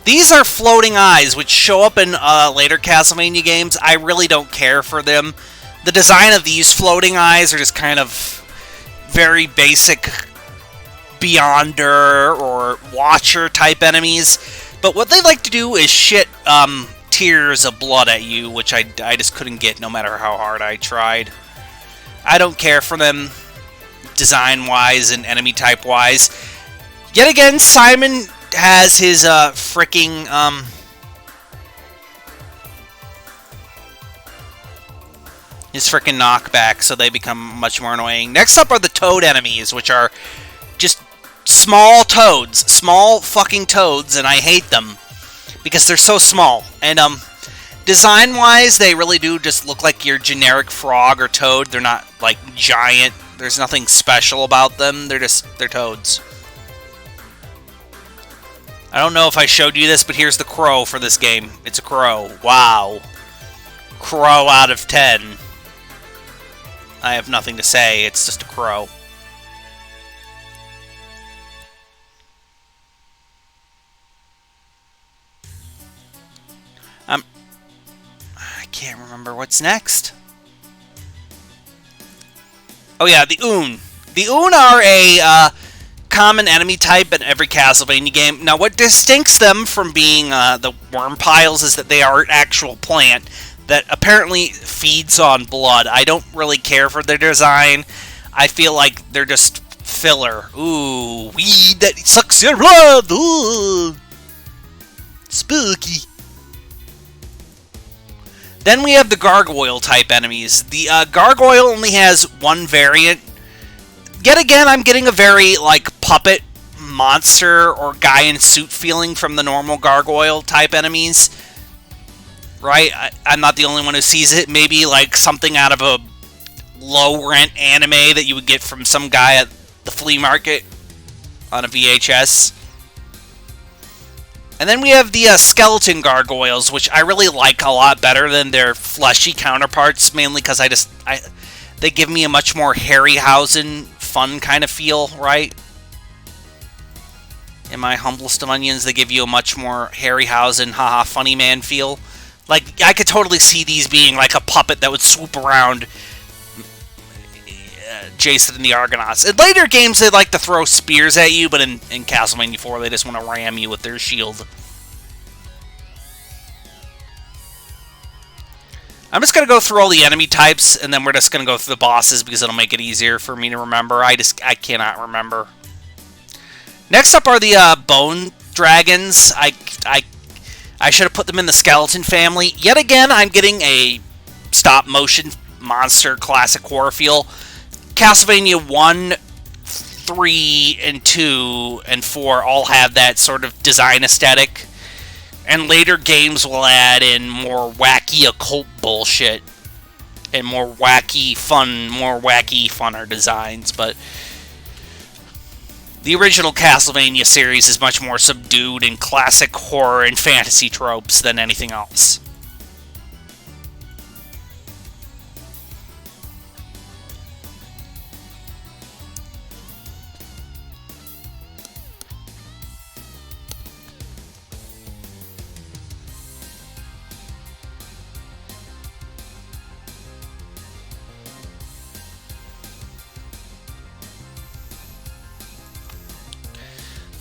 These are floating eyes, which show up in later Castlevania games. I really don't care for them. The design of these floating eyes are just kind of very basic Beyonder or Watcher type enemies. But what they like to do is shit tears of blood at you, which I just couldn't get no matter how hard I tried. I don't care for them design-wise and enemy type-wise. Yet again, Simon has his freaking knockback, so they become much more annoying. Next up are the toad enemies, which are just small toads, small fucking toads, and I hate them because they're so small. And design-wise, they really do just look like your generic frog or toad. They're not like giant. There's nothing special about them. They're toads. I don't know if I showed you this, but here's the crow for this game. It's a crow. Wow. Crow out of 10. I have nothing to say. It's just a crow. I can't remember what's next. Oh yeah, the Oon. The Oon are a common enemy type in every Castlevania game. Now, what distincts them from being the worm piles is that they are an actual plant that apparently feeds on blood. I don't really care for their design. I feel like they're just filler. Ooh, weed that sucks your blood. Ooh, spooky. Then we have the gargoyle type enemies. The gargoyle only has one variant. Yet again, I'm getting a very, like, puppet monster or guy in suit feeling from the normal gargoyle type enemies. Right? I'm not the only one who sees it. Maybe, like, something out of a low-rent anime that you would get from some guy at the flea market on a VHS. And then we have the skeleton gargoyles, which I really like a lot better than their fleshy counterparts, mainly because they give me a much more Harryhausen fun kind of feel, right? In my humblest of onions, they give you a much more Harryhausen, haha, funny man feel. Like, I could totally see these being like a puppet that would swoop around Jason and the Argonauts. In later games, they like to throw spears at you, but in Castlevania 4, they just want to ram you with their shield. I'm just going to go through all the enemy types, and then we're just going to go through the bosses because it'll make it easier for me to remember. I cannot remember. Next up are the bone dragons. I should have put them in the skeleton family. Yet again, I'm getting a stop-motion monster classic horror feel. Castlevania 1, 3, and 2, and 4 all have that sort of design aesthetic. And later games will add in more wacky occult bullshit. And more wacky, funner designs. But the original Castlevania series is much more subdued in classic horror and fantasy tropes than anything else.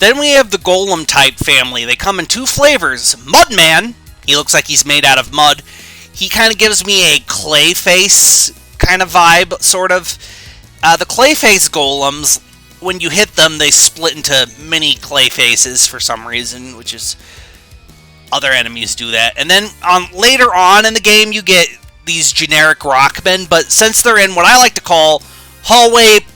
Then we have the Golem type family. They come in two flavors. Mudman, he looks like he's made out of mud. He kind of gives me a Clayface kind of vibe, sort of. The Clayface Golems, when you hit them, they split into mini Clayfaces for some reason, which is... other enemies do that. And then later on in the game, you get these generic Rockmen, but since they're in what I like to call Hallway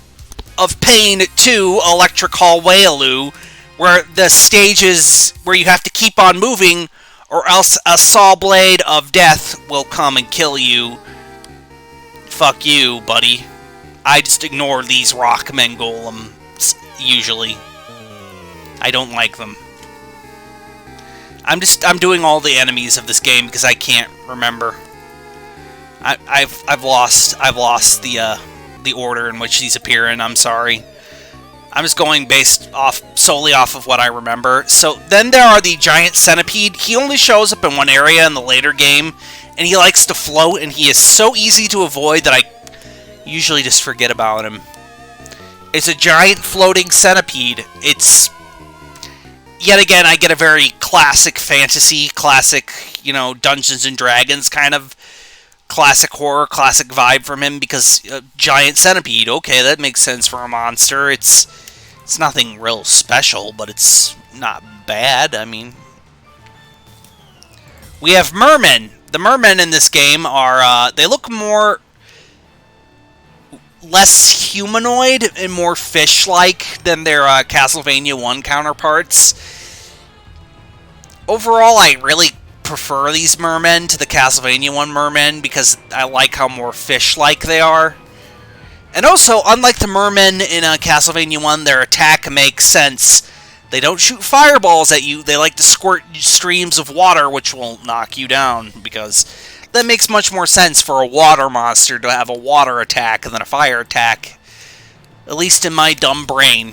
of Pain 2, Electric Hallway Aloo, where the stages where you have to keep on moving, or else a saw blade of death will come and kill you. Fuck you, buddy. I just ignore these Rockmen Golems, usually. I don't like them. I'm doing all the enemies of this game because I can't remember. I've lost the order in which these appear in. I'm sorry. I'm just going solely off of what I remember. So then there are the giant centipede. He only shows up in one area in the later game, and he likes to float, and he is so easy to avoid that I usually just forget about him. It's a giant floating centipede. It's... yet again, I get a very classic fantasy, classic, Dungeons and Dragons kind of classic horror, classic vibe from him, because giant centipede, okay, that makes sense for a monster. It's nothing real special, but it's not bad. I mean, we have mermen. The mermen in this game are, they look less humanoid and more fish-like than their Castlevania 1 counterparts. Overall, I really prefer these mermen to the Castlevania 1 mermen because I like how more fish-like they are. And also, unlike the mermen in Castlevania 1, their attack makes sense. They don't shoot fireballs at you, they like to squirt streams of water, which will knock you down, because that makes much more sense for a water monster to have a water attack than a fire attack. At least in my dumb brain.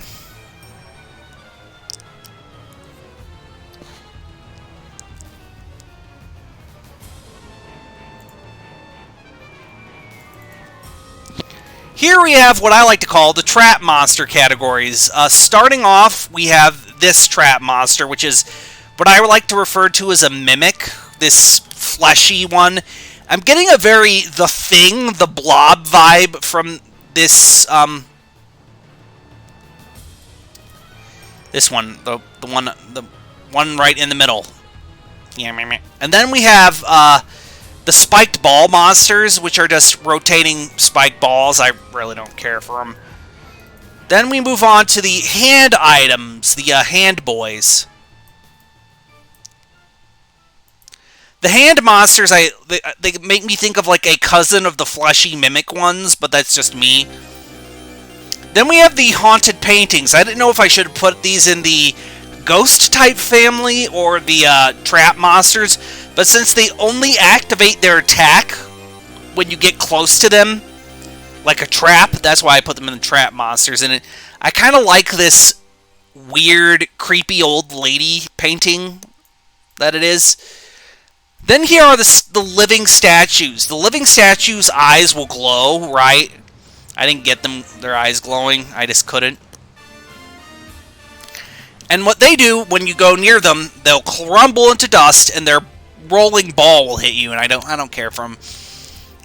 Here we have what I like to call the trap monster categories. Starting off, we have this trap monster, which is what I would like to refer to as a mimic. This fleshy one. I'm getting a very The Thing, the Blob vibe from this, this one, the one right in the middle. And then we have, the spiked ball monsters, which are just rotating spiked balls. I really don't care for them. Then we move on to the hand items, the hand boys. The hand monsters, they make me think of like a cousin of the fleshy mimic ones, but that's just me. Then we have the haunted paintings. I didn't know if I should put these in the ghost type family or the trap monsters, but since they only activate their attack when you get close to them, like a trap, that's why I put them in the trap monsters. And I kind of like this weird, creepy old lady painting that it is. Then here are the living statues. The living statues' eyes will glow, right? I didn't get their eyes glowing. I just couldn't. And what they do when you go near them, they'll crumble into dust, and their rolling ball will hit you. And I don't care for them.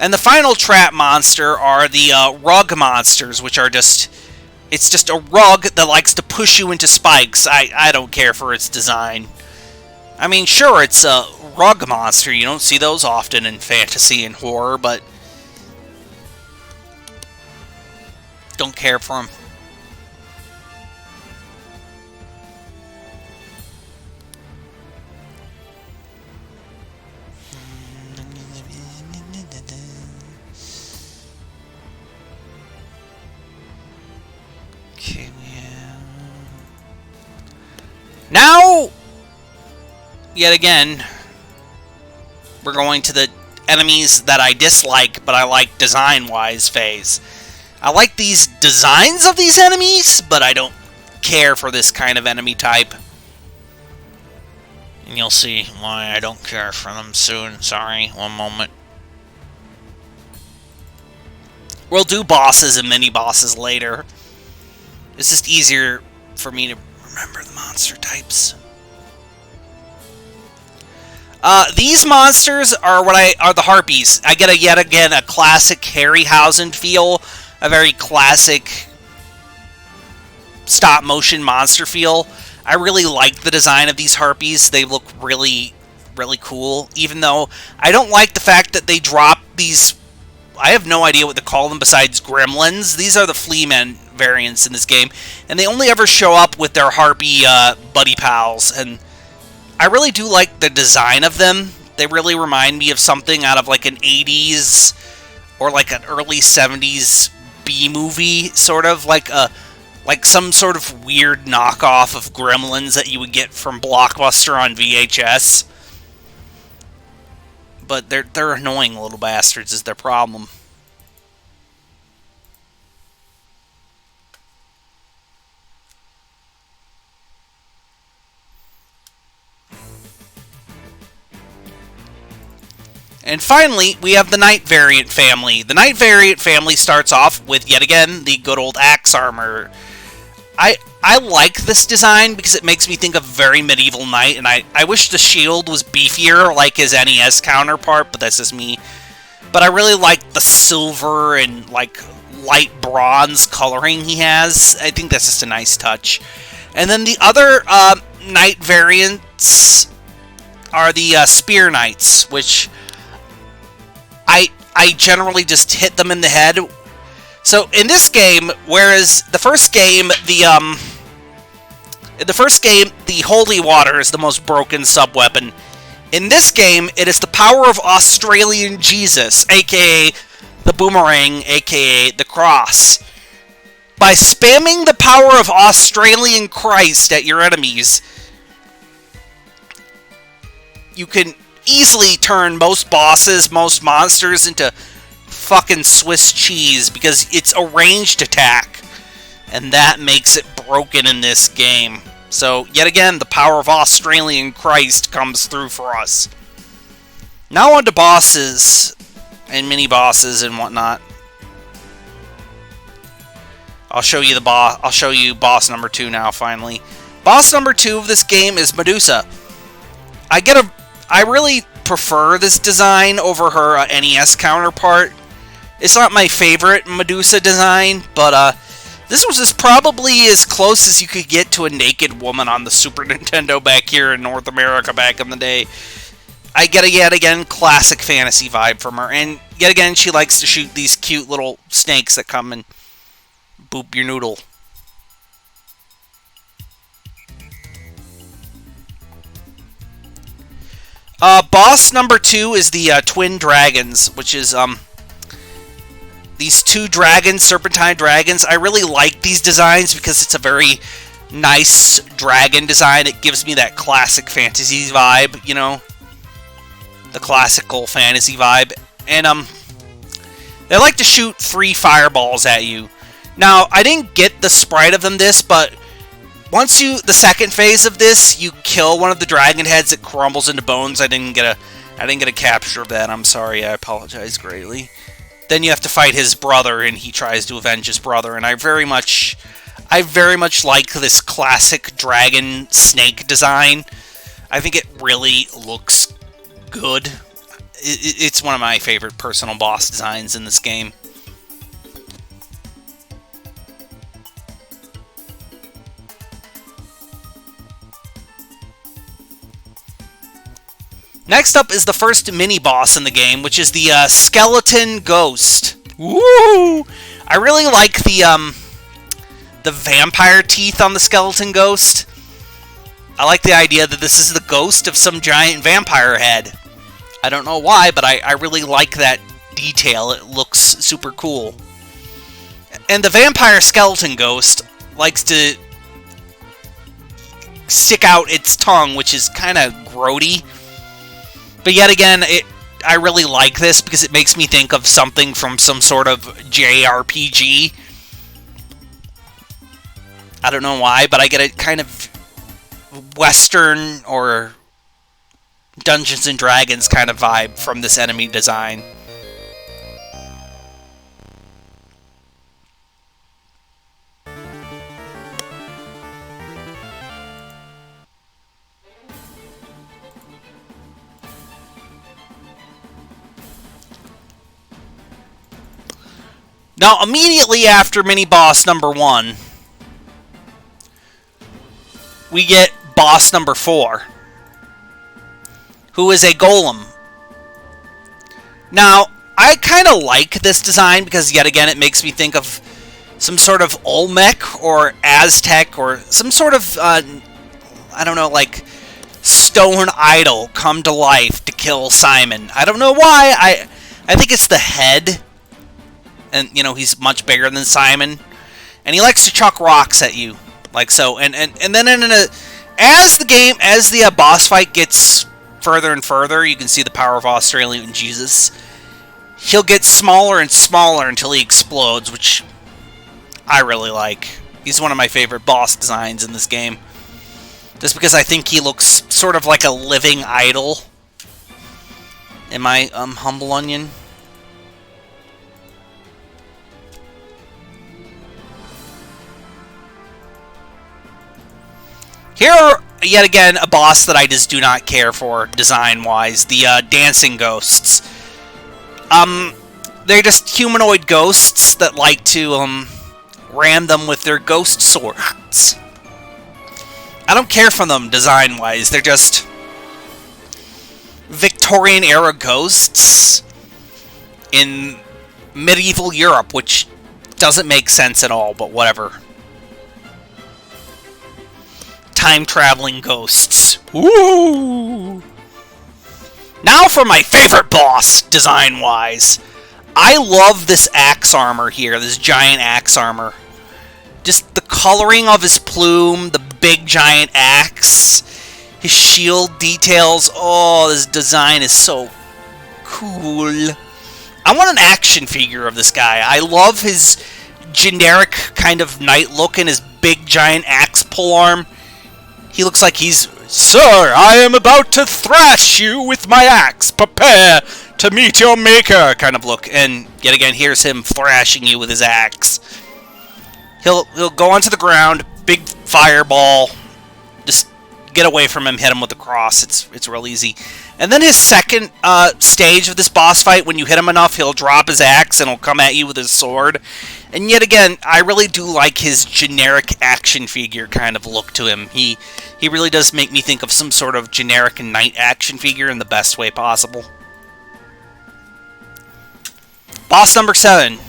And the final trap monster are the rug monsters, which are just... It's just a rug that likes to push you into spikes. I don't care for its design. I mean, sure, it's a rug monster. You don't see those often in fantasy and horror, but... Don't care for them. Okay, now, yet again, we're going to the enemies that I dislike, but I like design-wise phase. I like these designs of these enemies, but I don't care for this kind of enemy type. And you'll see why I don't care for them soon. Sorry, one moment. We'll do bosses and mini-bosses later. It's just easier for me to remember the monster types. These monsters are the harpies. I get yet again a classic Harryhausen feel, a very classic stop motion monster feel. I really like the design of these harpies. They look really, really cool. Even though I don't like the fact that they drop these. I have no idea what to call them besides gremlins. These are the Fleamen variants in this game, and they only ever show up with their harpy buddy pals, and I really do like the design of them. They really remind me of something out of like an 80s or like an early 70s B-movie, sort of like some sort of weird knockoff of Gremlins that you would get from Blockbuster on VHS. But they're annoying little bastards is their problem. And finally, we have the Knight Variant family. The Knight Variant family starts off with, yet again, the good old axe armor. I like this design because it makes me think of very medieval knight, and I wish the shield was beefier like his NES counterpart, but that's just me. But I really like the silver and like light bronze coloring he has. I think that's just a nice touch. And then the other knight variants are the spear knights, which I generally just hit them in the head. So in this game, whereas the first game, the holy water is the most broken sub-weapon. In this game, it is the power of Australian Jesus, aka the boomerang, aka the cross. By spamming the power of Australian Christ at your enemies, you can easily turn most bosses, most monsters into fucking Swiss cheese because it's a ranged attack, and that makes it broken in this game. So, yet again, the power of Australian Christ comes through for us. Now on to bosses and mini-bosses and whatnot. I'll show you boss number 2 now, finally. Boss number 2 of this game is Medusa. I really prefer this design over her NES counterpart. It's not my favorite Medusa design, but this was just probably as close as you could get to a naked woman on the Super Nintendo back here in North America back in the day. I get a yet again classic fantasy vibe from her, and yet again she likes to shoot these cute little snakes that come and boop your noodle. Boss number 2 is the Twin Dragons, which is these two dragons, serpentine dragons. I really like these designs because it's a very nice dragon design. It gives me that classic fantasy vibe, you know, the classical fantasy vibe. And they like to shoot 3 fireballs at you. Now, I didn't get the sprite of them this, but once the second phase of this, you kill one of the dragon heads, it crumbles into bones. I didn't get a capture of that. I'm sorry. I apologize greatly. Then you have to fight his brother, and he tries to avenge his brother. And I very much like this classic dragon snake design. I think it really looks good. It's one of my favorite personal boss designs in this game. Next up is the first mini-boss in the game, which is the Skeleton Ghost. Woo! I really like the vampire teeth on the Skeleton Ghost. I like the idea that this is the ghost of some giant vampire head. I don't know why, but I really like that detail. It looks super cool. And the vampire Skeleton Ghost likes to stick out its tongue, which is kind of grody. But yet again, I really like this because it makes me think of something from some sort of JRPG. I don't know why, but I get a kind of Western or Dungeons and Dragons kind of vibe from this enemy design. Now, immediately after mini-boss number 1, we get boss number 4, who is a golem. Now, I kind of like this design because, yet again, it makes me think of some sort of Olmec or Aztec or some sort of, I don't know, like, stone idol come to life to kill Simon. I don't know why. I think it's the head. And, you know, he's much bigger than Simon. And he likes to chuck rocks at you. Like so. And then as the boss fight gets further and further, you can see the power of Australian Jesus. He'll get smaller and smaller until he explodes, which I really like. He's one of my favorite boss designs in this game. Just because I think he looks sort of like a living idol. In my humble onion. Here, yet again, a boss that I just do not care for, design-wise. The dancing ghosts. They're just humanoid ghosts that like to ram them with their ghost swords. I don't care for them design-wise. They're just Victorian-era ghosts in medieval Europe, which doesn't make sense at all, but whatever. Time-traveling ghosts. Woo! Now for my favorite boss, design-wise. I love this axe armor here, this giant axe armor. Just the coloring of his plume, the big giant axe, his shield details. Oh, this design is so cool. I want an action figure of this guy. I love his generic kind of knight look and his big giant axe polearm. He looks like he's, "Sir, I am about to thrash you with my axe. Prepare to meet your maker," kind of look. And yet again, here's him thrashing you with his axe. He'll go onto the ground, big fireball. Just get away from him, hit him with the cross. It's real easy. And then his second stage of this boss fight, when you hit him enough, he'll drop his axe and he'll come at you with his sword. And yet again, I really do like his generic action figure kind of look to him. He really does make me think of some sort of generic knight action figure in the best way possible. Boss number 7.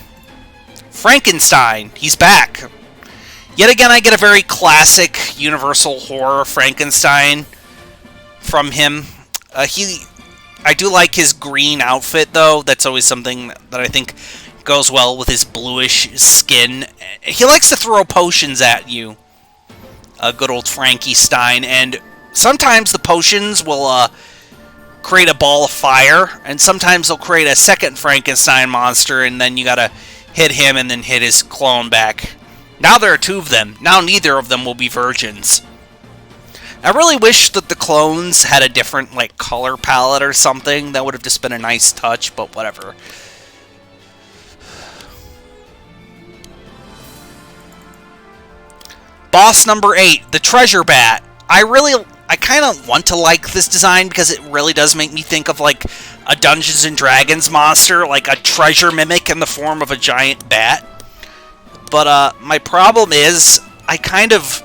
Frankenstein. He's back. Yet again, I get a very classic Universal horror Frankenstein from him. I do like his green outfit, though. That's always something that I think goes well with his bluish skin. He likes to throw potions at you. Good old Frankie Stein. And sometimes the potions will create a ball of fire, and sometimes they'll create a second Frankenstein monster, and then you gotta hit him and then hit his clone back. Now there are 2 of them. Now neither of them will be virgins. I really wish that the clones had a different, like, color palette or something. That would have just been a nice touch, but whatever. Boss number 8, the Treasure Bat. I really I kind of want to like this design because it really does make me think of like a Dungeons and Dragons monster, like a treasure mimic in the form of a giant bat. But my problem is I kind of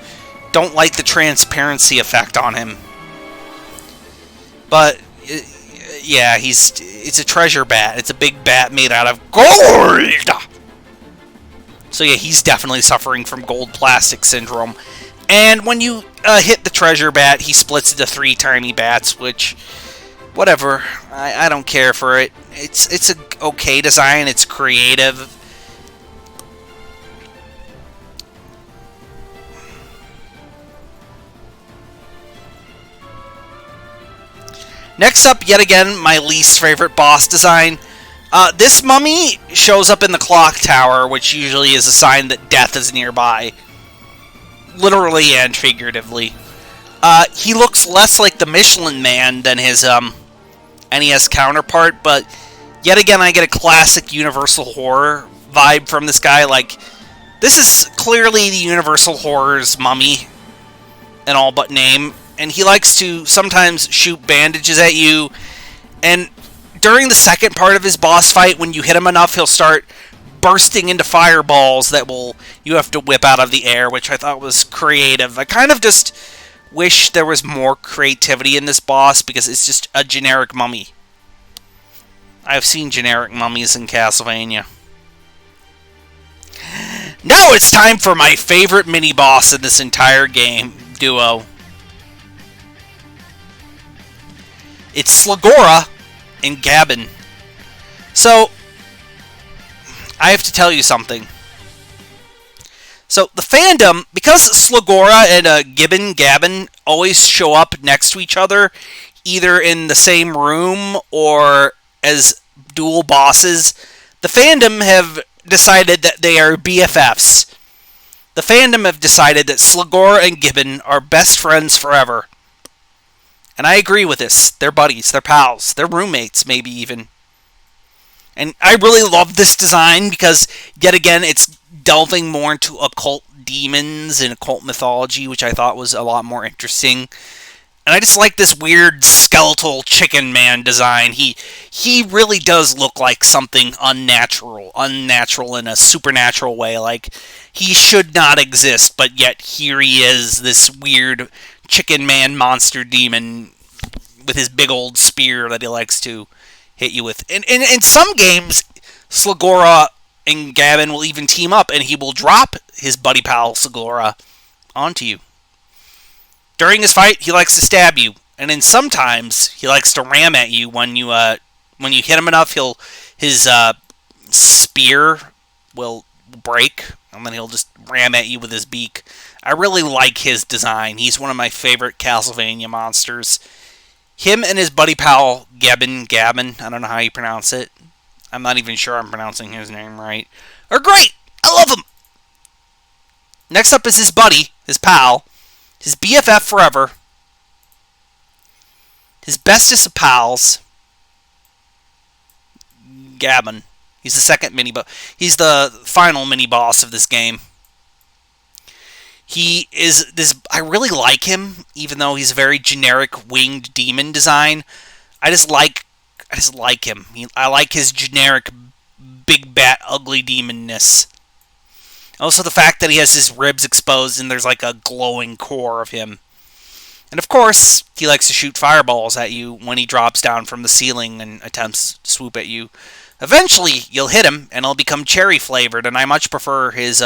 don't like the transparency effect on him. But yeah, it's a treasure bat. It's a big bat made out of gold. So yeah, he's definitely suffering from gold plastic syndrome. And when you hit the treasure bat, he splits into 3 tiny bats, which, whatever. I don't care for it. It's a okay design. It's creative. Next up, yet again, my least favorite boss design. This mummy shows up in the clock tower, which usually is a sign that death is nearby. Literally and figuratively. He looks less like the Michelin Man than his NES counterpart, but yet again I get a classic Universal Horror vibe from this guy. Like, this is clearly the Universal Horror's mummy in all but name, and he likes to sometimes shoot bandages at you, and during the second part of his boss fight, when you hit him enough, he'll start bursting into fireballs that you have to whip out of the air, which I thought was creative. I kind of just wish there was more creativity in this boss, because it's just a generic mummy. I've seen generic mummies in Castlevania. Now it's time for my favorite mini-boss in this entire game, duo. It's Slagora and Gabbin. So, I have to tell you something. So, the fandom, because Slagora and Gabbin always show up next to each other, either in the same room or as dual bosses, the fandom have decided that they are BFFs. The fandom have decided that Slagora and Gabbin are best friends forever. And I agree with this. They're buddies, they're pals, they're roommates, maybe even. And I really love this design because, yet again, it's delving more into occult demons and occult mythology, which I thought was a lot more interesting. And I just like this weird skeletal chicken man design. He really does look like something unnatural in a supernatural way. Like, he should not exist, but yet here he is, this weird chicken man monster demon with his big old spear that he likes to hit you with. And in some games, Slagora and Gabbin will even team up, and he will drop his buddy pal Slagora onto you. During his fight, he likes to stab you, and then sometimes he likes to ram at you when you hit him enough. His spear will break, and then he'll just ram at you with his beak. I really like his design. He's one of my favorite Castlevania monsters. Him and his buddy pal, Gabbin, I don't know how you pronounce it. I'm not even sure I'm pronouncing his name right. Are great! I love him! Next up is his buddy, his pal, his BFF forever, his bestest of pals, Gabbin. He's the second mini-boss. He's the final mini-boss of this game. He is this. I really like him, even though he's a very generic winged demon design. I just like him. I like his generic big bat ugly demonness. Also, the fact that he has his ribs exposed and there's like a glowing core of him. And of course, he likes to shoot fireballs at you when he drops down from the ceiling and attempts to swoop at you. Eventually, you'll hit him and it'll become cherry flavored, and I much prefer his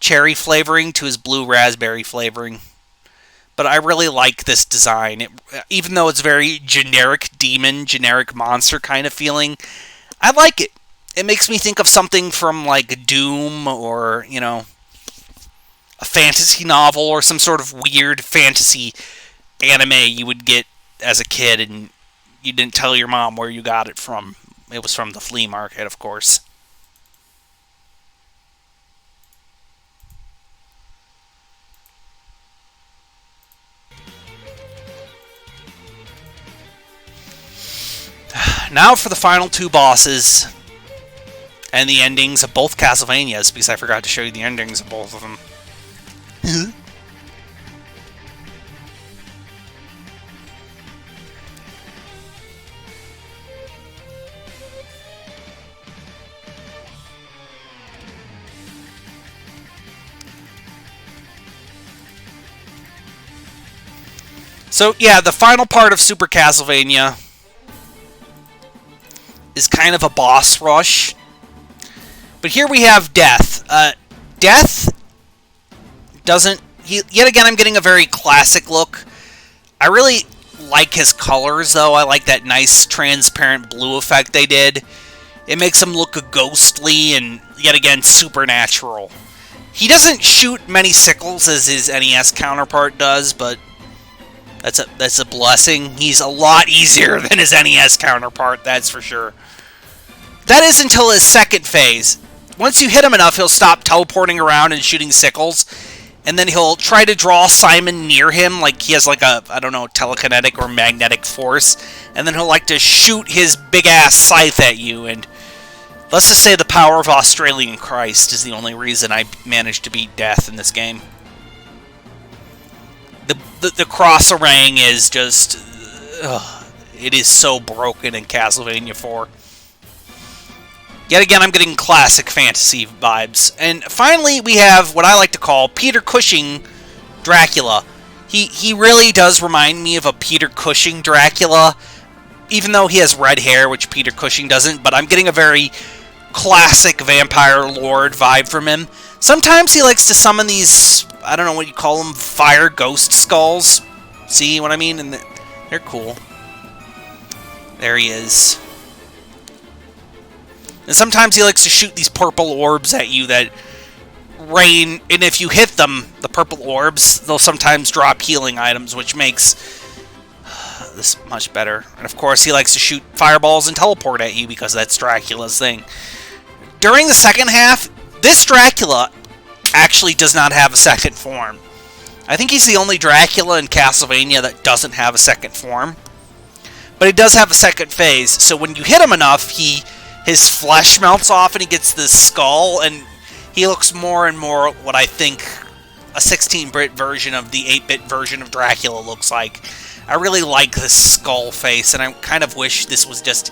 cherry flavoring to his blue raspberry flavoring. But I really like this design. Even though it's very generic demon, generic monster kind of feeling, I like it. It makes me think of something from like Doom or, a fantasy novel or some sort of weird fantasy anime you would get as a kid and you didn't tell your mom where you got it from. It was from the flea market, of course. Now for the final 2 bosses and the endings of both Castlevanias, because I forgot to show you the endings of both of them. So, yeah, the final part of Super Castlevania is kind of a boss rush. But here we have Death. Death doesn't... yet again, I'm getting a very classic look. I really like his colors, though. I like that nice transparent blue effect they did. It makes him look ghostly and, yet again, supernatural. He doesn't shoot many sickles as his NES counterpart does, but that's a blessing. He's a lot easier than his NES counterpart, that's for sure. That is until his second phase. Once you hit him enough, he'll stop teleporting around and shooting sickles, and then he'll try to draw Simon near him, like he has like a, I don't know, telekinetic or magnetic force, and then he'll like to shoot his big-ass scythe at you, and let's just say the power of Australian Christ is the only reason I managed to beat Death in this game. The cross-arrang is just... it is so broken in Castlevania 4. Yet again, I'm getting classic fantasy vibes. And finally, we have what I like to call Peter Cushing Dracula. He really does remind me of a Peter Cushing Dracula, even though he has red hair, which Peter Cushing doesn't, but I'm getting a very classic vampire lord vibe from him. Sometimes he likes to summon these, I don't know what you call them, fire ghost skulls. See what I mean? And they're cool. There he is. And sometimes he likes to shoot these purple orbs at you that rain, and if you hit them, the purple orbs, they'll sometimes drop healing items, which makes this much better. And of course, he likes to shoot fireballs and teleport at you because that's Dracula's thing. During the second half, this Dracula actually does not have a second form. I think he's the only Dracula in Castlevania that doesn't have a second form. But he does have a second phase, so when you hit him enough, his flesh melts off and he gets this skull, and he looks more and more what I think a 16-bit version of the 8-bit version of Dracula looks like. I really like this skull face, and I kind of wish this was just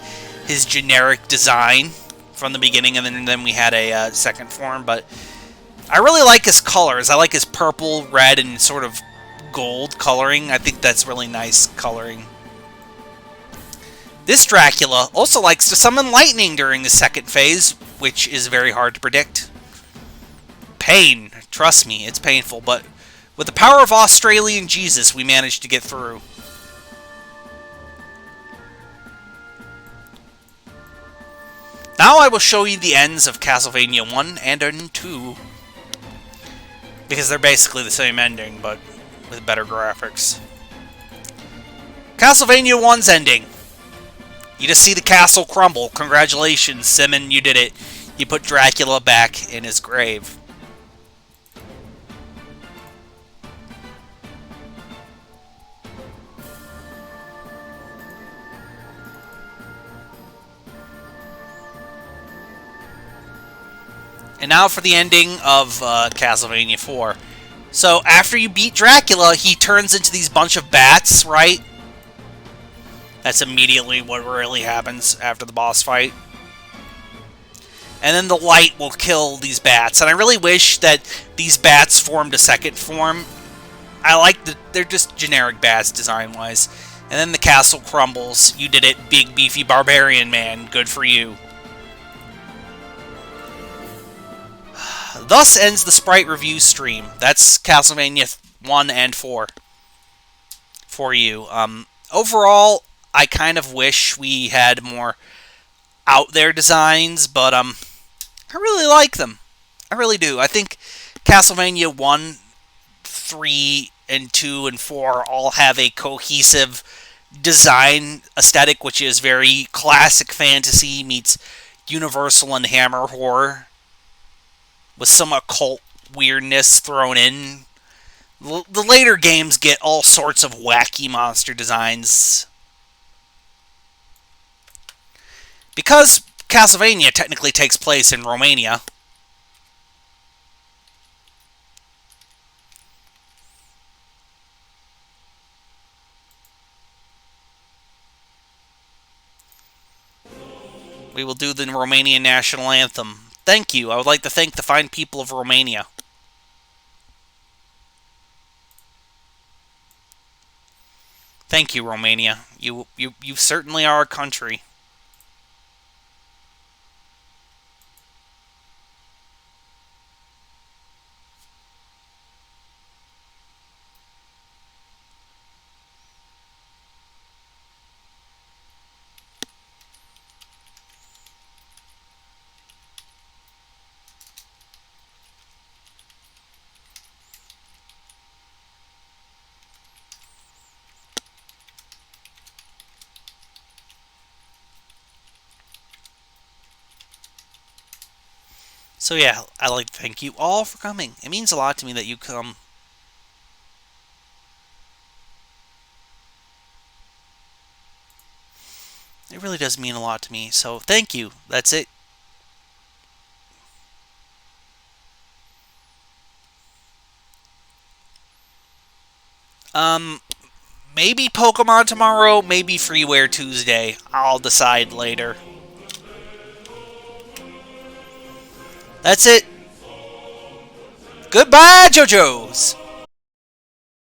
his generic design from the beginning, and then we had a second form, but I really like his colors. I like his purple, red, and sort of gold coloring. I think that's really nice coloring. This Dracula also likes to summon lightning during the second phase, which is very hard to predict. Pain. Trust me, it's painful, but with the power of Australian Jesus, we managed to get through. Now I will show you the ends of Castlevania 1 and 2, because they're basically the same ending, but with better graphics. Castlevania 1's ending. You just see the castle crumble. Congratulations, Simon, you did it. You put Dracula back in his grave. And now for the ending of Castlevania 4. So, after you beat Dracula, he turns into these bunch of bats, right? That's immediately what really happens after the boss fight. And then the light will kill these bats. And I really wish that these bats formed a second form. I like they're just generic bats design-wise. And then the castle crumbles. You did it, big beefy barbarian man. Good for you. Thus ends the Sprite review stream. That's Castlevania 1 and 4 for you. Overall, I kind of wish we had more out there designs, but I really like them. I really do. I think Castlevania 1, 3, and 2, and 4 all have a cohesive design aesthetic, which is very classic fantasy meets Universal and Hammer horror, with some occult weirdness thrown in. The later games get all sorts of wacky monster designs. Because Castlevania technically takes place in Romania, we will do the Romanian national anthem. Thank you. I would like to thank the fine people of Romania. Thank you, Romania. You certainly are a country. So yeah, I'd like to thank you all for coming. It means a lot to me that you come. It really does mean a lot to me. So thank you. That's it. Um, maybe Pokemon tomorrow, maybe Freeware Tuesday. I'll decide later. That's it. Goodbye, JoJo's!